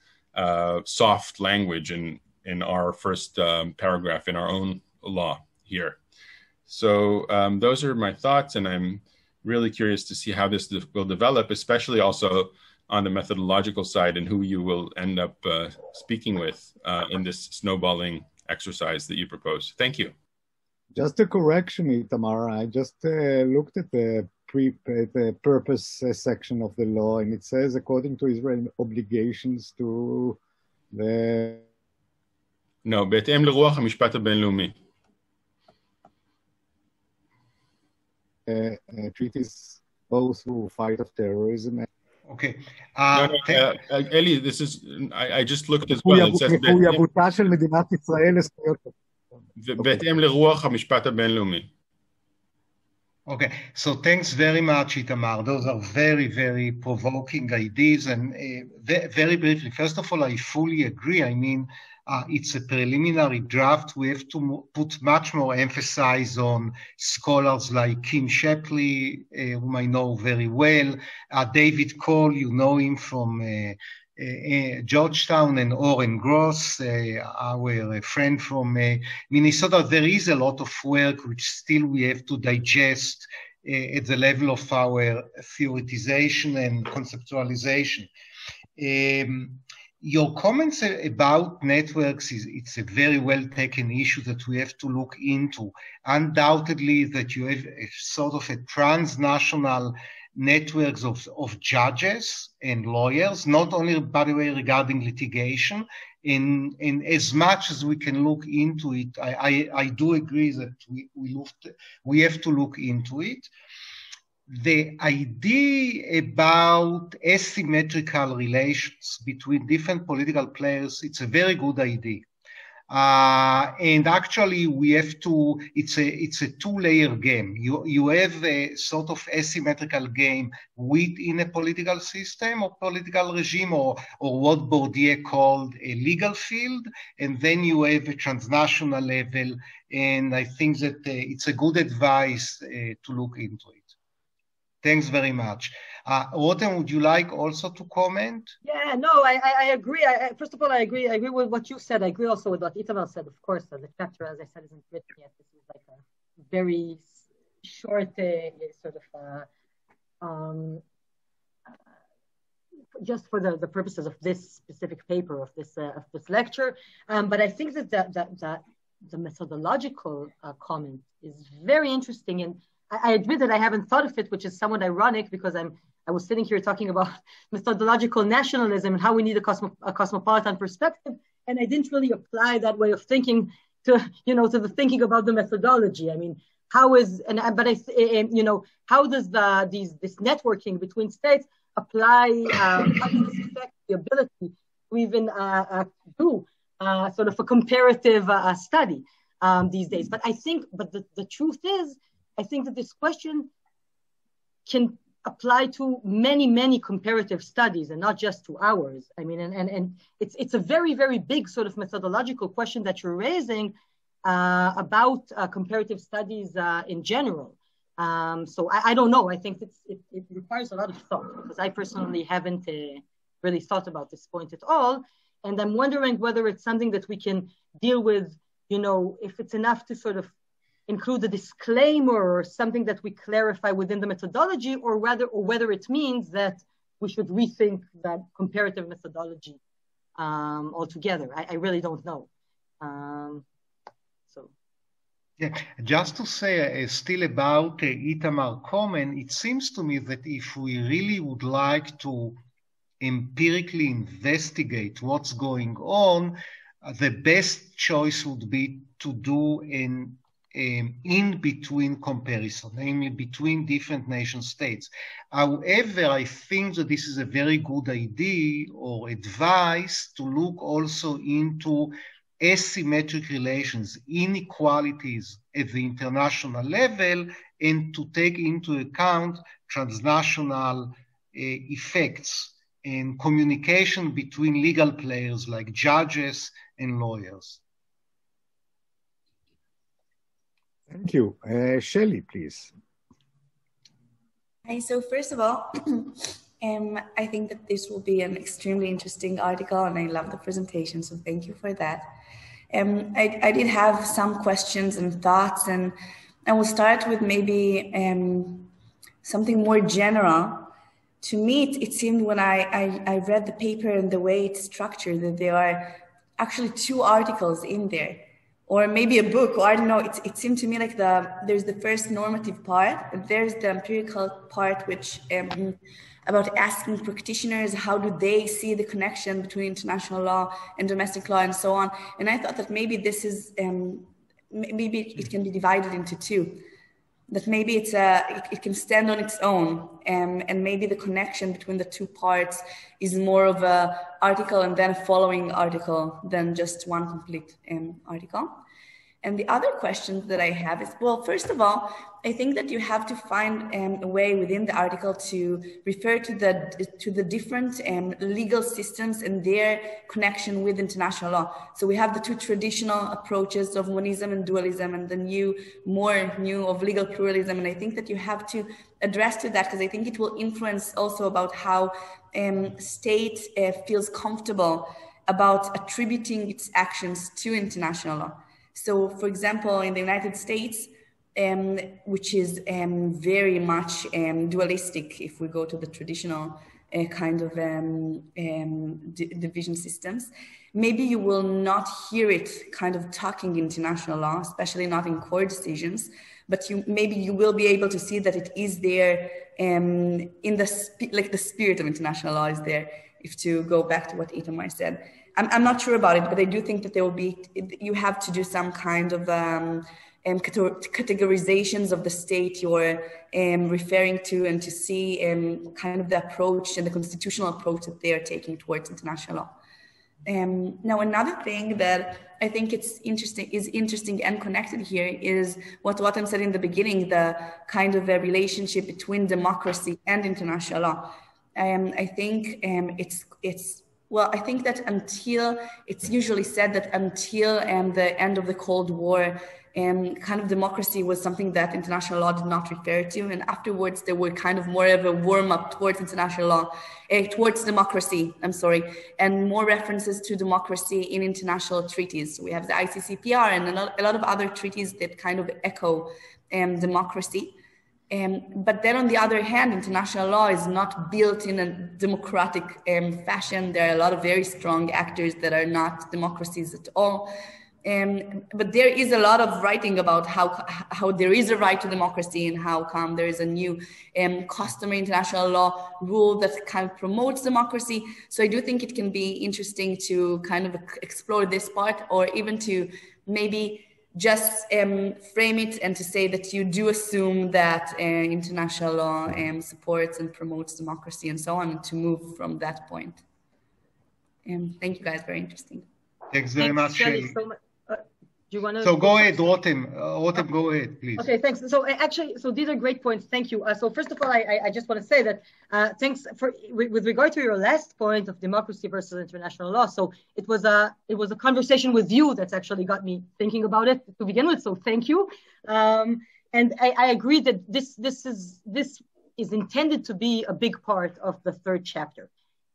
soft language in our first paragraph in our own law here. So those are my thoughts, and I'm really curious to see how this will develop, especially also on the methodological side and who you will end up speaking with in this snowballing exercise that you propose. Thank you. Just a correction, Itamar. I just looked at the purpose section of the law, and it says, according to Israel, obligations to the... No, בהתאם לרוח המשפט הבינלאומי. Treaties both who fight of terrorism. Okay. Eli, this is, I just looked as well. It says, מחויבותה של מדינת ישראל לזכויות. בהתאם לרוח המשפט הבינלאומי. Okay, so thanks very much, Itamar. Those are very, very provoking ideas. And very briefly, first of all, I fully agree. I mean, it's a preliminary draft. We have to put much more emphasis on scholars like Kim Shapley, whom I know very well, David Cole, you know him from Georgetown, and Oren Gross, our friend from Minnesota. There is a lot of work which still we have to digest at the level of our theoretization and conceptualization. Your comments about networks it's a very well taken issue that we have to look into. Undoubtedly that you have a sort of a transnational networks of judges and lawyers, not only, by the way, regarding litigation. And as much as we can look into it, I do agree that we have to look into it. The idea about asymmetrical relations between different political players, it's a very good idea. And actually we have to, it's a two-layer game. You have a sort of asymmetrical game within a political system or political regime, or what Bourdieu called a legal field, and then you have a transnational level, and I think that it's a good advice to look into it. Thanks very much. Rottem, would you like also to comment? Yeah, no, I agree. First of all, I agree with what you said. I agree also with what Itamar said. Of course, the chapter, as I said, isn't written yet. This is like a very short sort of, just for the purposes of this specific paper, of this lecture. But I think that the methodological comment is very interesting. And I admit that I haven't thought of it, which is somewhat ironic because I was sitting here talking about methodological nationalism and how we need a cosmopolitan perspective. And I didn't really apply that way of thinking to the thinking about the methodology. I mean, how does this networking between states apply, how does this affect the ability to even do sort of a comparative study these days? But the truth is, I think that this question can apply to many, many comparative studies and not just to ours. I mean, and it's a very, very big sort of methodological question that you're raising about comparative studies in general. So I don't know. I think it requires a lot of thought because I personally haven't really thought about this point at all. And I'm wondering whether it's something that we can deal with, if it's enough to sort of include a disclaimer or something that we clarify within the methodology, or whether it means that we should rethink that comparative methodology altogether. I really don't know. Yeah, just to say still about Itamar comment, it seems to me that if we really would like to empirically investigate what's going on, the best choice would be to do an in-between comparison, namely between different nation states. However, I think that this is a very good idea or advice to look also into asymmetric relations, inequalities at the international level, and to take into account transnational effects and communication between legal players like judges and lawyers. Thank you. Shelley, please. Hi, so first of all, I think that this will be an extremely interesting article and I love the presentation, so thank you for that. I did have some questions and thoughts, and I will start with maybe something more general. To me, it seemed when I read the paper and the way it's structured that there are actually 2 articles in there, or maybe a book, or I don't know. It seemed to me like there's the first normative part, and there's the empirical part, which about asking practitioners how do they see the connection between international law and domestic law and so on. And I thought that maybe this is maybe it can be divided into 2. That maybe it can stand on its own, and maybe the connection between the 2 parts is more of a article and then a following article than just one complete article. And the other questions that I have is, well, first of all, I think that you have to find a way within the article to refer to the different legal systems and their connection with international law. So we have the 2 traditional approaches of monism and dualism, and the more new of legal pluralism. And I think that you have to address to that, because I think it will influence also about how state feels comfortable about attributing its actions to international law. So, for example, in the United States, which is very much dualistic, if we go to the traditional kind of division systems, maybe you will not hear it kind of talking international law, especially not in court decisions, but maybe you will be able to see that it is there in the spirit of international law is there, if to go back to what Itamar said. I'm not sure about it, but I do think that you have to do some kind of categorizations of the state you're referring to, and to see kind of the approach and the constitutional approach that they are taking towards international law. Now, another thing that I think is interesting and connected here is what Rottem said in the beginning, the kind of a relationship between democracy and international law. I think I think that it's usually said that until the end of the Cold War, kind of democracy was something that international law did not refer to. And afterwards, there were kind of more of a warm-up towards international law, towards democracy, and more references to democracy in international treaties. So we have the ICCPR and a lot of other treaties that kind of echo democracy. But then on the other hand, international law is not built in a democratic fashion. There are a lot of very strong actors that are not democracies at all. But there is a lot of writing about how there is a right to democracy and how come there is a new customary international law rule that kind of promotes democracy. So I do think it can be interesting to kind of explore this part, or even to maybe just frame it and to say that you do assume that international law supports and promotes democracy and so on, and to move from that point. Thank you guys, very interesting. Thanks very much, Shelley. So do you want to? So go ahead, Rottem. Rottem, go ahead, please. Okay, thanks. So actually, so these are great points. Thank you. So first of all, I just want to say that thanks for with regard to your last point of democracy versus international law. So it was a conversation with you that's actually got me thinking about it to begin with. So thank you. And I agree that this is intended to be a big part of the third chapter,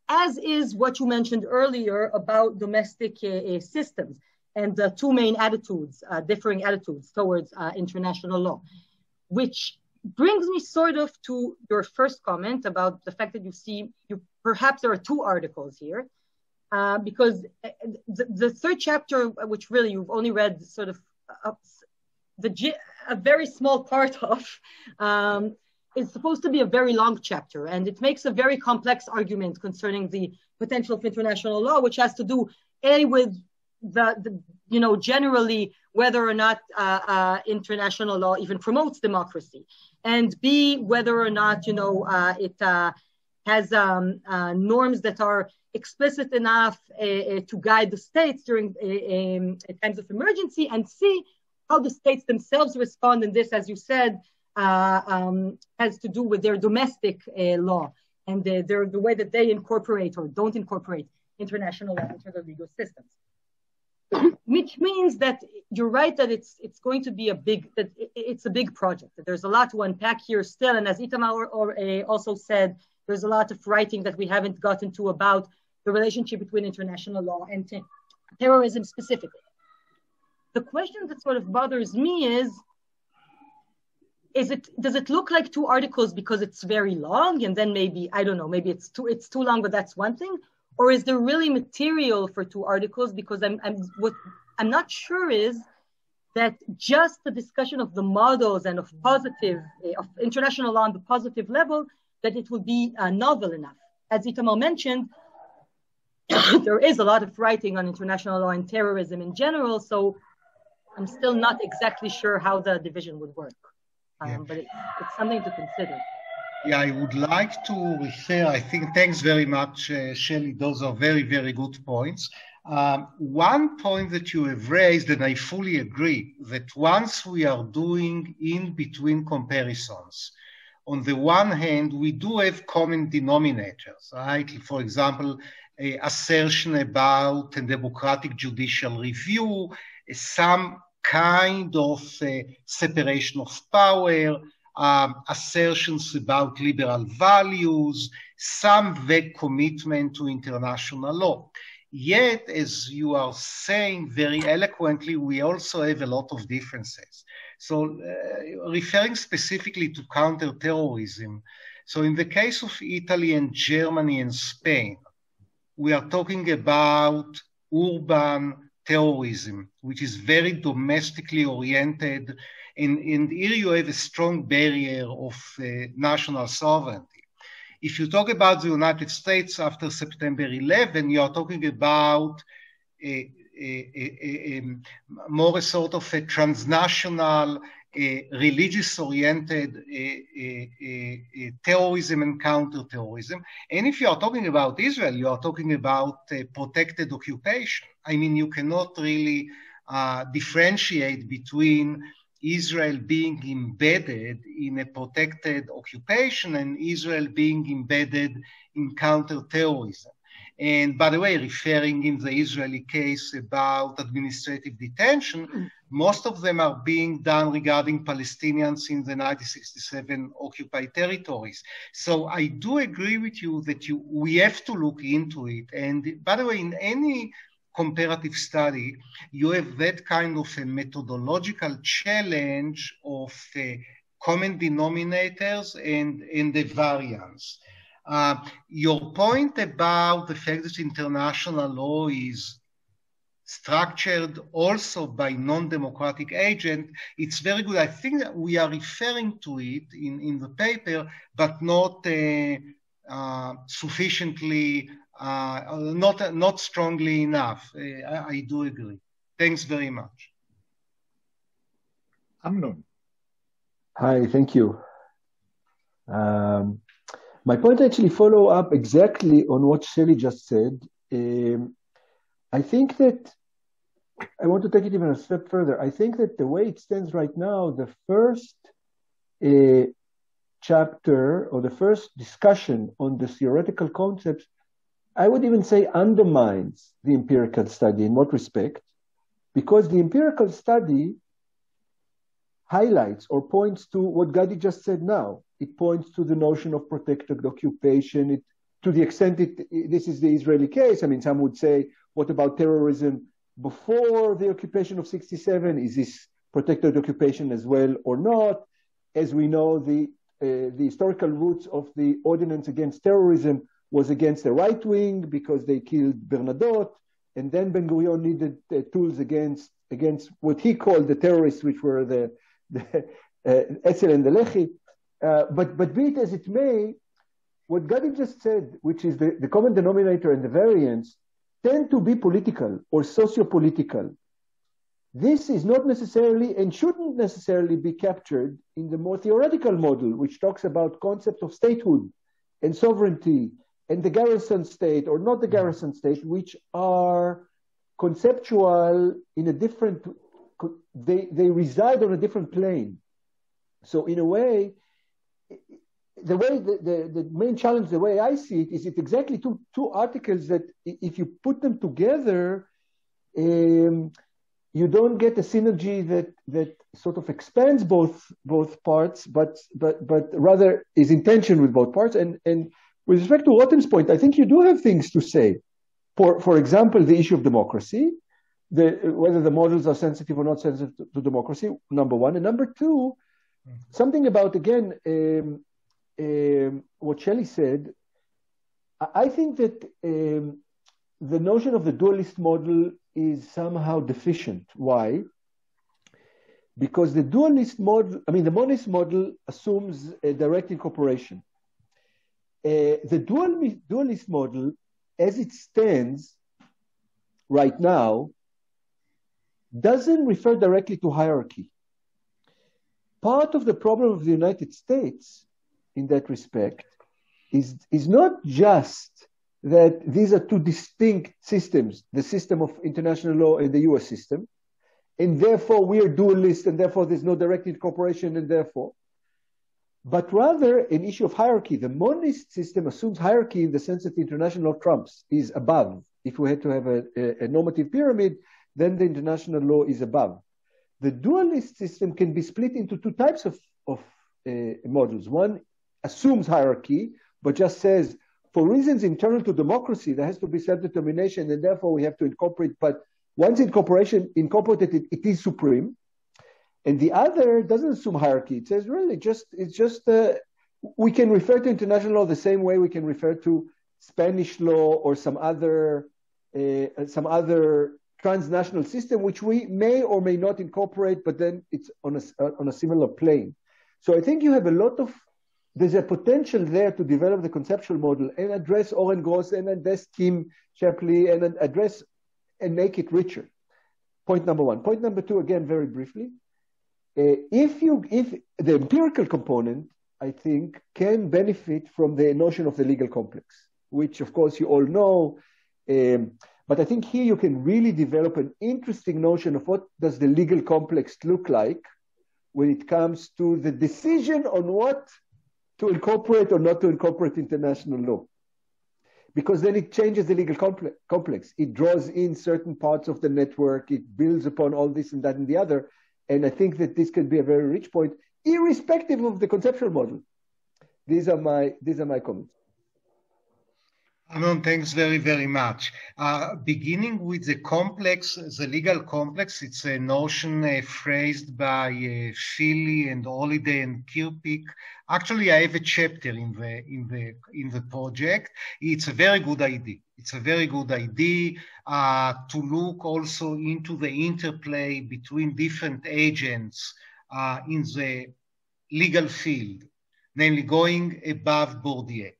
as is what you mentioned earlier about domestic systems and the two main attitudes, differing attitudes towards international law, which brings me sort of to your first comment about the fact that perhaps there are two articles here, because the third chapter, which really you've only read sort of a very small part of, is supposed to be a very long chapter, and it makes a very complex argument concerning the potential of international law, which has to do with generally whether or not international law even promotes democracy, and B, whether or not it has norms that are explicit enough to guide the states during times of emergency, and C, how the states themselves respond. And this, as you said, has to do with their domestic law and the way that they incorporate or don't incorporate international law into their legal systems. Which means that you're right that it's going to be it's a big project. That there's a lot to unpack here still, and as Itamar also said, there's a lot of writing that we haven't gotten to about the relationship between international law and terrorism specifically. The question that sort of bothers me is does it look like two articles because it's very long, and then maybe maybe it's too long, but that's one thing? Or is there really material for two articles? Because what I'm not sure is that just the discussion of the models and of international law on the positive level, that it would be novel enough. As Itamar mentioned, there is a lot of writing on international law and terrorism in general, so I'm still not exactly sure how the division would work. But it's something to consider. Yeah, I would like to refer, I think, thanks very much, Shelley. Those are very, very good points. One point that you have raised, and I fully agree, that once we are doing in-between comparisons, on the one hand, we do have common denominators, right? For example, assertion about a democratic judicial review, some kind of separation of power, assertions about liberal values, some vague commitment to international law. Yet, as you are saying very eloquently, we also have a lot of differences. So referring specifically to counterterrorism, so in the case of Italy and Germany and Spain, we are talking about urban terrorism, which is very domestically oriented. And here you have a strong barrier of national sovereignty. If you talk about the United States after September 11, you are talking about more a sort of a transnational, religious-oriented terrorism and counterterrorism. And if you are talking about Israel, you are talking about protected occupation. I mean, you cannot really differentiate between Israel being embedded in a protected occupation and Israel being embedded in counterterrorism. And by the way, referring in the Israeli case about administrative detention, most of them are being done regarding Palestinians in the 1967 occupied territories. So I do agree with you that we have to look into it. And by the way, in any comparative study, you have that kind of a methodological challenge of common denominators and the variance. Your point about the fact that international law is structured also by non-democratic agents. It's very good. I think that we are referring to it in the paper, but not sufficiently, not strongly enough. I do agree. Thanks very much. Amnon. Hi, thank you. My point actually follow up exactly on what Shelley just said. I think that I want to take it even a step further. I think that the way it stands right now, the first chapter or the first discussion on the theoretical concepts, I would even say undermines the empirical study. In what respect? Because the empirical study highlights or points to what Gadi just said now. It points to the notion of protected occupation. To the extent this is the Israeli case, I mean, some would say, what about terrorism before the occupation of 1967? Is this protected occupation as well or not? As we know, the historical roots of the ordinance against terrorism was against the right wing because they killed Bernadotte, and then Ben-Gurion needed tools against what he called the terrorists, which were the Etzel and the Lehi. But be it as it may, what Gadi just said, which is the common denominator and the variance, tend to be political or socio-political. This is not necessarily and shouldn't necessarily be captured in the more theoretical model, which talks about concepts of statehood and sovereignty and the garrison state or not the garrison state, which are conceptual in a different, they reside on a different plane. So in a way, the main challenge, the way I see it, is it exactly two articles that if you put them together, you don't get a synergy that sort of expands both parts, but rather is in tension with both parts. And with respect to Rottem's point, I think you do have things to say. For example, the issue of democracy, whether the models are sensitive or not sensitive to democracy, number one. And number two, something about, again, what Shelley said, I think that the notion of the dualist model is somehow deficient. Why? Because the dualist model, the monist model assumes a direct incorporation. The dualist model, as it stands right now, doesn't refer directly to hierarchy. Part of the problem of the United States in that respect is not just that these are two distinct systems, the system of international law and the US system, and therefore we are dualist and therefore there's no direct incorporation and therefore, but rather an issue of hierarchy. The monist system assumes hierarchy in the sense that the international law trumps, is above. If we had to have a normative pyramid, then the international law is above. The dualist system can be split into two types of models. One assumes hierarchy, but just says, for reasons internal to democracy, there has to be self-determination, and therefore we have to incorporate. But once incorporated, it is supreme. And the other doesn't assume hierarchy. It says, really, it's just we can refer to international law the same way we can refer to Spanish law or some other transnational system, which we may or may not incorporate, but then it's on a similar plane. So I think you have there's a potential there to develop the conceptual model and address Oren Gross and address Kim Shapley and address and make it richer. Point number one. Point number two, again, very briefly. If the empirical component, I think, can benefit from the notion of the legal complex, which of course you all know, but I think here you can really develop an interesting notion of what does the legal complex look like when it comes to the decision on what to incorporate or not to incorporate international law. Because then it changes the legal complex. It draws in certain parts of the network. It builds upon all this and that and the other. And I think that this can be a very rich point, irrespective of the conceptual model. These are my comments. Amnon, thanks very, very much. Beginning with the legal complex, it's a notion phrased by Philly and Holiday and Kirpik. Actually, I have a chapter in the project. It's a very good idea. It's a very good idea to look also into the interplay between different agents in the legal field, namely going above Bourdieu.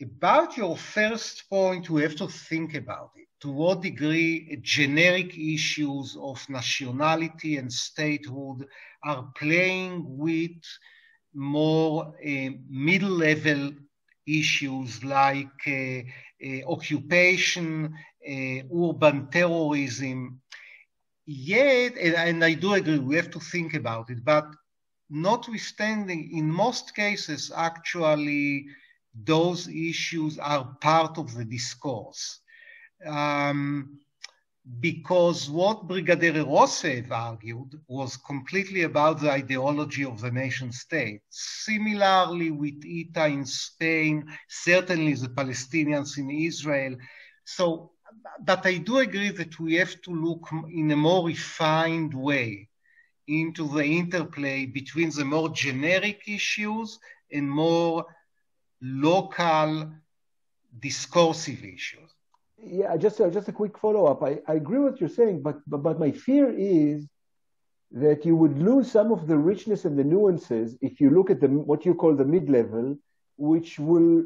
About your first point, we have to think about it. To what degree generic issues of nationality and statehood are playing with more middle-level issues like occupation, urban terrorism. Yet, and I do agree, we have to think about it, but notwithstanding, in most cases, actually, those issues are part of the discourse. Because what Brigadier Rossev argued was completely about the ideology of the nation state. Similarly with ETA in Spain, certainly the Palestinians in Israel. So, but I do agree that we have to look in a more refined way into the interplay between the more generic issues and more local discursive issues. Yeah, just a quick follow-up. I agree with what you're saying, but my fear is that you would lose some of the richness and the nuances if you look at what you call the mid-level, which will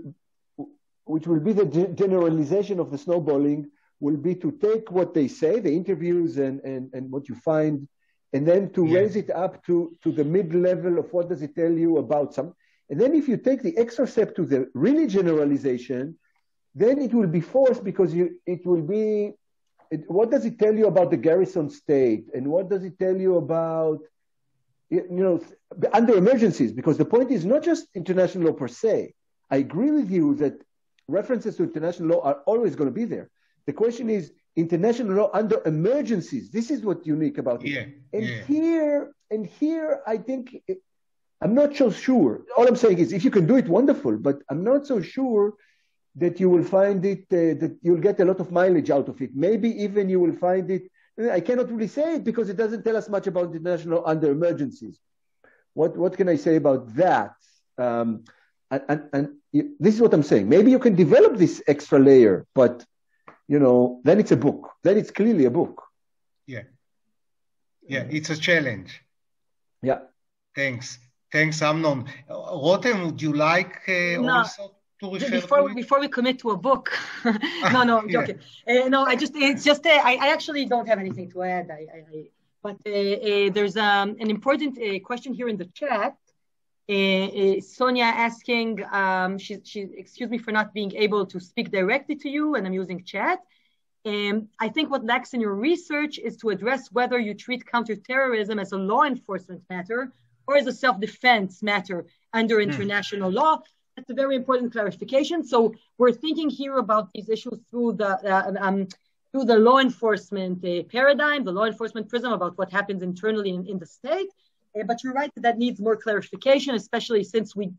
be the generalization of the snowballing, will be to take what they say, the interviews and what you find, and then to raise it up to the mid-level of what does it tell you about some. And then if you take the extra step to the really generalization, then it will be forced because what does it tell you about the garrison state? And what does it tell you about, under emergencies? Because the point is not just international law per se. I agree with you that references to international law are always going to be there. The question is international law under emergencies. This is what's unique about it. Here, I think, I'm not so sure. All I'm saying is if you can do it, wonderful, but I'm not so sure that you will find it, that you'll get a lot of mileage out of it. Maybe even you will find it, I cannot really say it because it doesn't tell us much about international under emergencies. What can I say about that? And this is what I'm saying. Maybe you can develop this extra layer, but then it's a book. Then it's clearly a book. Yeah, it's a challenge. Yeah. Thanks, Amnon. Rottem, would you like also to refer to it? Before we commit to a book, no, I'm joking. I actually don't have anything to add. But there's an important question here in the chat. Sonia asking, she excuse me for not being able to speak directly to you, and I'm using chat. I think what lacks in your research is to address whether you treat counterterrorism as a law enforcement matter or as a self-defense matter under international law. That's a very important clarification. So we're thinking here about these issues through the law enforcement paradigm, the law enforcement prism about what happens internally in the state. But you're right that needs more clarification, especially since we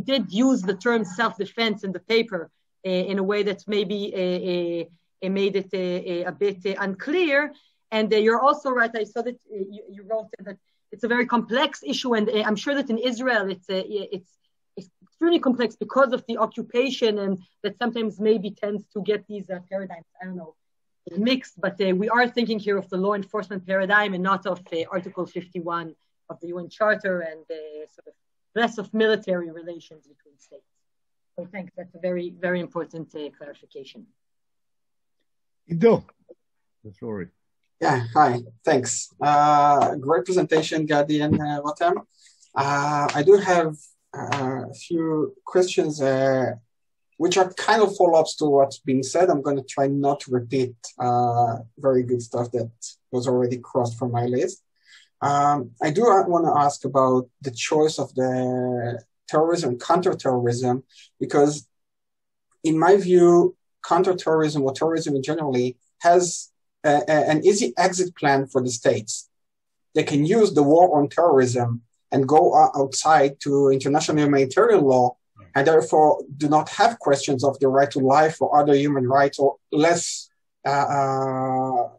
did use the term self-defense in the paper in a way that's maybe made it a bit unclear. And you're also right. I saw that you wrote that it's a very complex issue, and I'm sure that in Israel it's extremely complex because of the occupation, and that sometimes maybe tends to get these paradigms, I don't know, mixed. But we are thinking here of the law enforcement paradigm and not of Article 51 of the UN Charter and sort of less of military relations between states. So thanks. That's a very, very important clarification. Ido, the floor. Yeah, hi, thanks. Great presentation, Gadi and Rottem. I do have a few questions which are kind of follow-ups to what's being said. I'm going to try not to repeat very good stuff that was already crossed from my list. I do want to ask about the choice of the terrorism and counterterrorism, because in my view, counterterrorism or terrorism generally has an easy exit plan for the states. They can use the war on terrorism and go outside to international humanitarian law and therefore do not have questions of the right to life or other human rights, or less, they are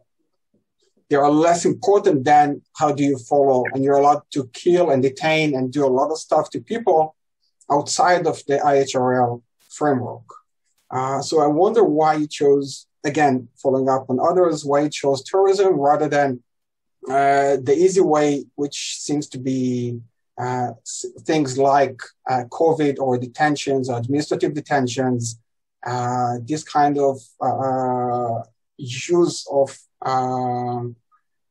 less important than how do you follow, and you're allowed to kill and detain and do a lot of stuff to people outside of the IHRL framework. So I wonder why you chose, again, following up on others, why you chose terrorism rather than the easy way, which seems to be things like COVID or detentions, or administrative detentions, this kind of use of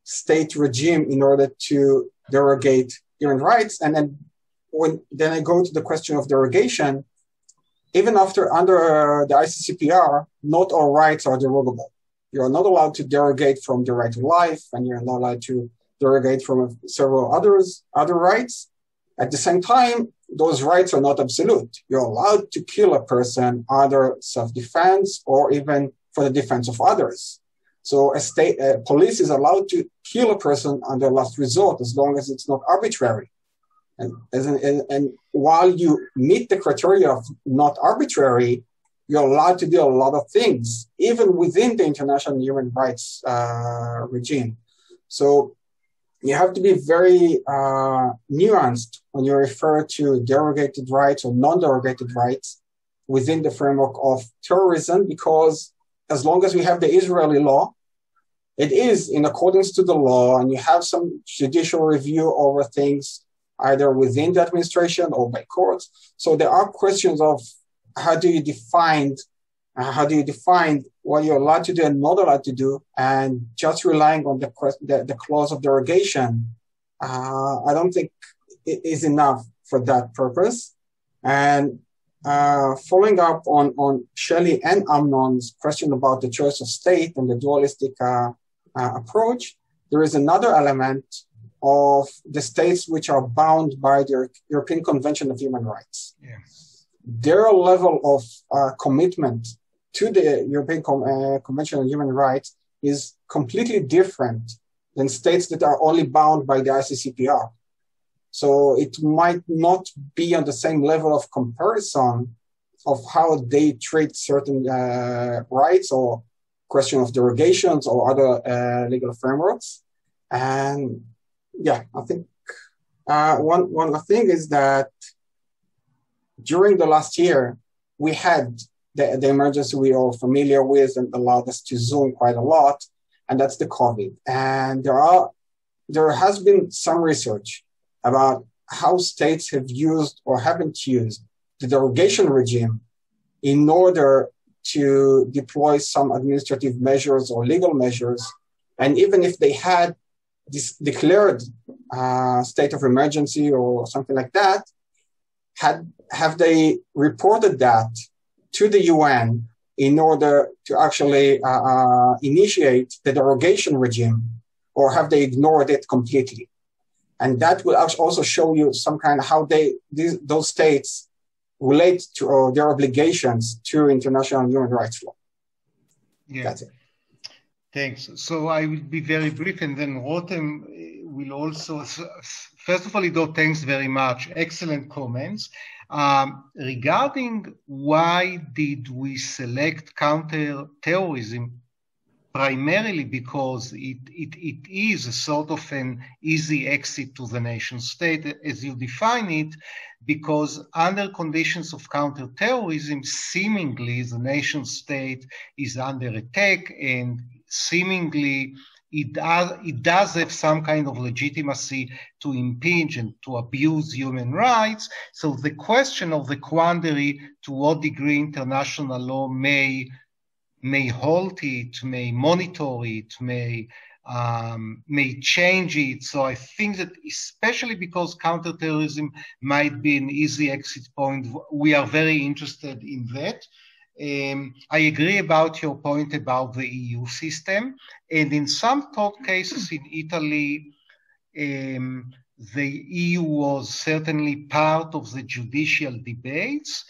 state regime in order to derogate human rights. And then I go to the question of derogation. Even under the ICCPR, not all rights are derogable. You're not allowed to derogate from the right to life, and you're not allowed to derogate from several other rights. At the same time, those rights are not absolute. You're allowed to kill a person either self-defense or even for the defense of others. So police is allowed to kill a person under last resort as long as it's not arbitrary. And while you meet the criteria of not arbitrary, you're allowed to do a lot of things, even within the international human rights regime. So you have to be very nuanced when you refer to derogated rights or non-derogated rights within the framework of terrorism, because as long as we have the Israeli law, it is in accordance to the law, and you have some judicial review over things either within the administration or by courts. So there are questions of how do you define what you're allowed to do and not allowed to do, and just relying on the clause of derogation, I don't think it is enough for that purpose. And following up on Shelley and Amnon's question about the choice of state and the dualistic approach, there is another element of the states which are bound by the European Convention of Human Rights. Yeah. Their level of commitment to the European Convention on Human Rights is completely different than states that are only bound by the ICCPR. So it might not be on the same level of comparison of how they treat certain rights or question of derogations or other legal frameworks. And yeah, I think one thing is that during the last year, we had the emergency we are familiar with and allowed us to Zoom quite a lot, and that's the COVID. And there has been some research about how states have used or haven't used the derogation regime in order to deploy some administrative measures or legal measures. And even if they had declared state of emergency or something like that, have they reported that to the UN in order to actually initiate the derogation regime, or have they ignored it completely? And that will also show you some kind of how those states relate to their obligations to international human rights law. Yeah. That's it. Thanks. So I will be very brief, and then Rottem will also. First of all, Ido, thanks very much. Excellent comments. Regarding why did we select counterterrorism, primarily because it is a sort of an easy exit to the nation state, as you define it, because under conditions of counterterrorism, seemingly the nation state is under attack, and seemingly it does have some kind of legitimacy to impinge and to abuse human rights. So the question of the quandary to what degree international law may halt it, may monitor it, may change it. So I think that especially because counterterrorism might be an easy exit point, we are very interested in that. I agree about your point about the EU system. And in some tort cases in Italy, the EU was certainly part of the judicial debates.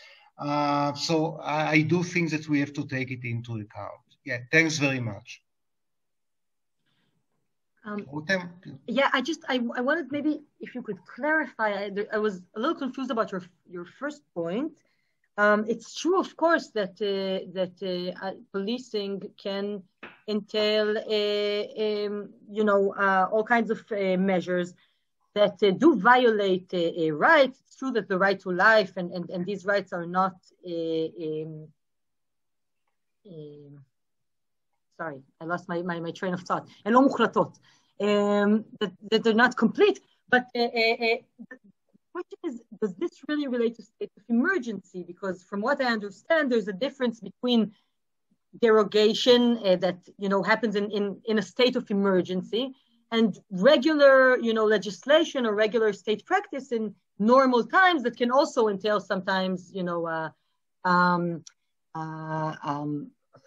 So I do think that we have to take it into account. Yeah, thanks very much. Yeah, I wanted maybe if you could clarify. I was a little confused about your first point, it's true, of course, that policing can entail, all kinds of measures that do violate rights. It's true that the right to life and these rights are not. Sorry, I lost my train of thought. That they're not complete, but. The question is, does this really relate to state of emergency? Because from what I understand, there's a difference between derogation that happens in a state of emergency and regular legislation or regular state practice in normal times that can also entail sometimes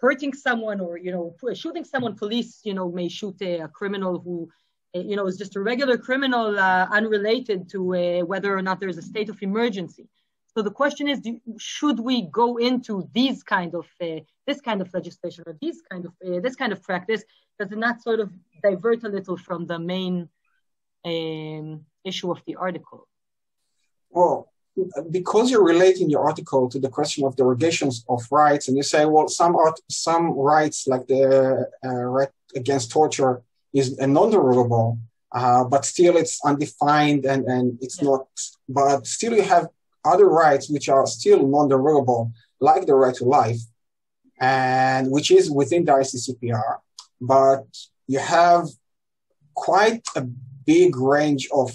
hurting someone or shooting someone. Police may shoot a criminal who is just a regular criminal, unrelated to whether or not there's a state of emergency. So the question is, should we go into this kind of legislation or this kind of practice? Does it not sort of divert a little from the main issue of the article? Well, because you're relating your article to the question of derogations of rights, and you say, well, some rights like the right against torture is non-derogable, but still it's undefined and it's not, but still you have other rights which are still non-derogable, like the right to life, and which is within the ICCPR, but you have quite a big range of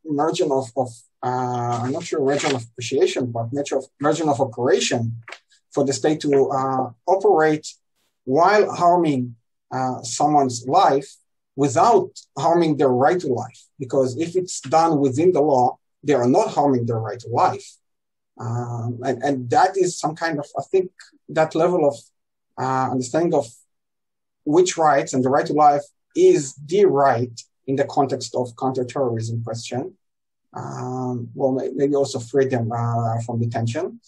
margin of I'm not sure margin of appreciation, but margin of operation for the state to operate while harming someone's life without harming their right to life. Because if it's done within the law, they are not harming their right to life. And that is some kind of, I think, that level of understanding of which rights and the right to life is the right in the context of counterterrorism question. Maybe also freedom from detention.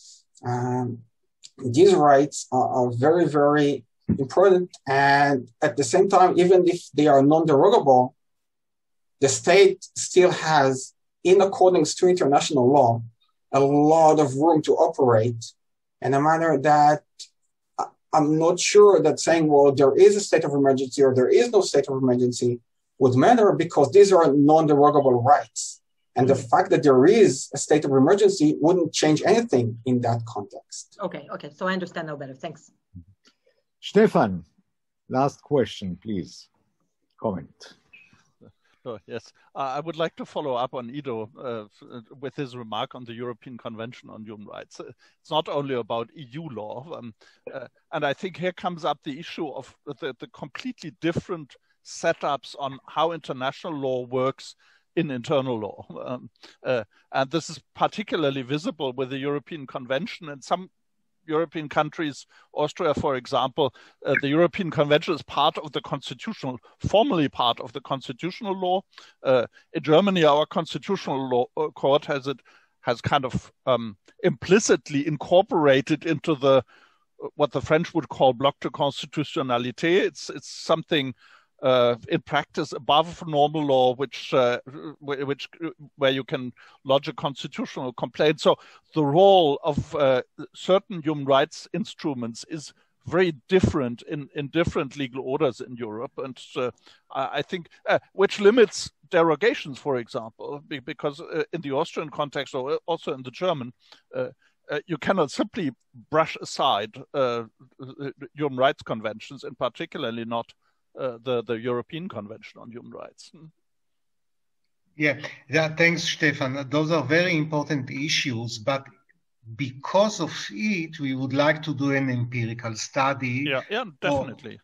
These rights are very, very important, and at the same time, even if they are non-derogable, the state still has, in accordance to international law, a lot of room to operate in a manner that I'm not sure that saying, well, there is a state of emergency or there is no state of emergency would matter, because these are non-derogable rights. And the fact that there is a state of emergency wouldn't change anything in that context. Okay, so I understand now better. Thanks. Stefan, last question, please. Comment. Yes, I would like to follow up on Ido with his remark on the European Convention on Human Rights. It's not only about EU law, and I think here comes up the issue of the completely different setups on how international law works in internal law. And this is particularly visible with the European Convention. And some European countries, Austria, for example, the European Convention is formally part of the constitutional law. In Germany, our constitutional law court has kind of implicitly incorporated into what the French would call bloc de constitutionnalité. It's something in practice above normal law, where you can lodge a constitutional complaint. So the role of certain human rights instruments is very different in different legal orders in Europe, and I think which limits derogations, for example, because in the Austrian context or also in the German, you cannot simply brush aside human rights conventions, and particularly not the European Convention on Human Rights. Yeah, thanks, Stefan. Those are very important issues, but because of it, we would like to do an empirical study. Yeah, definitely.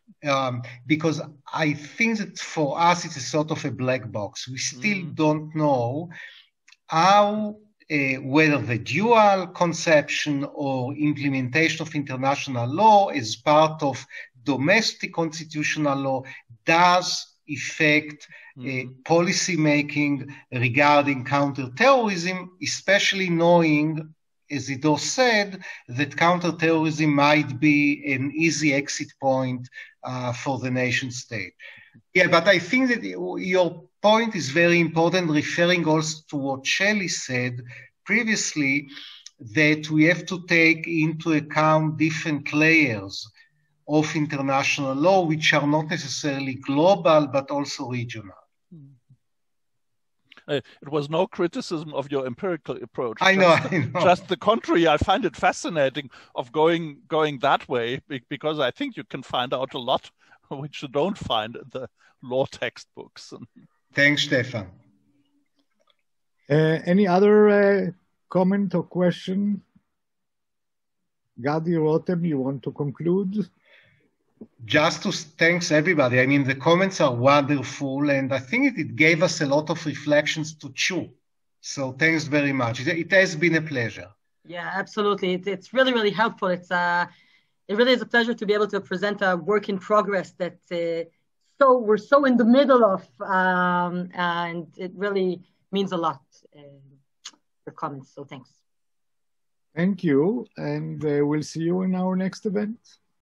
Because I think that for us, it's a sort of a black box. We still don't know how, whether the dual conception or implementation of international law as part of domestic constitutional law does affect policy making regarding counterterrorism, especially knowing, as Ido said, that counterterrorism might be an easy exit point for the nation state. Yeah, but I think that your point is very important, referring also to what Shelley said previously, that we have to take into account different layers of international law, which are not necessarily global, but also regional. It was no criticism of your empirical approach. I know. Just the contrary. I find it fascinating of going that way, because I think you can find out a lot which you don't find in the law textbooks. Thanks, Stefan. Any other comment or question? Gadi, Rottem, you want to conclude? Just to thanks everybody. I mean, the comments are wonderful, and I think it gave us a lot of reflections to chew. So thanks very much. It has been a pleasure. Yeah, absolutely. It's really, really helpful. It really is a pleasure to be able to present a work in progress that we're so in the middle of, and it really means a lot. Your comments. So thanks. Thank you, and we'll see you in our next event.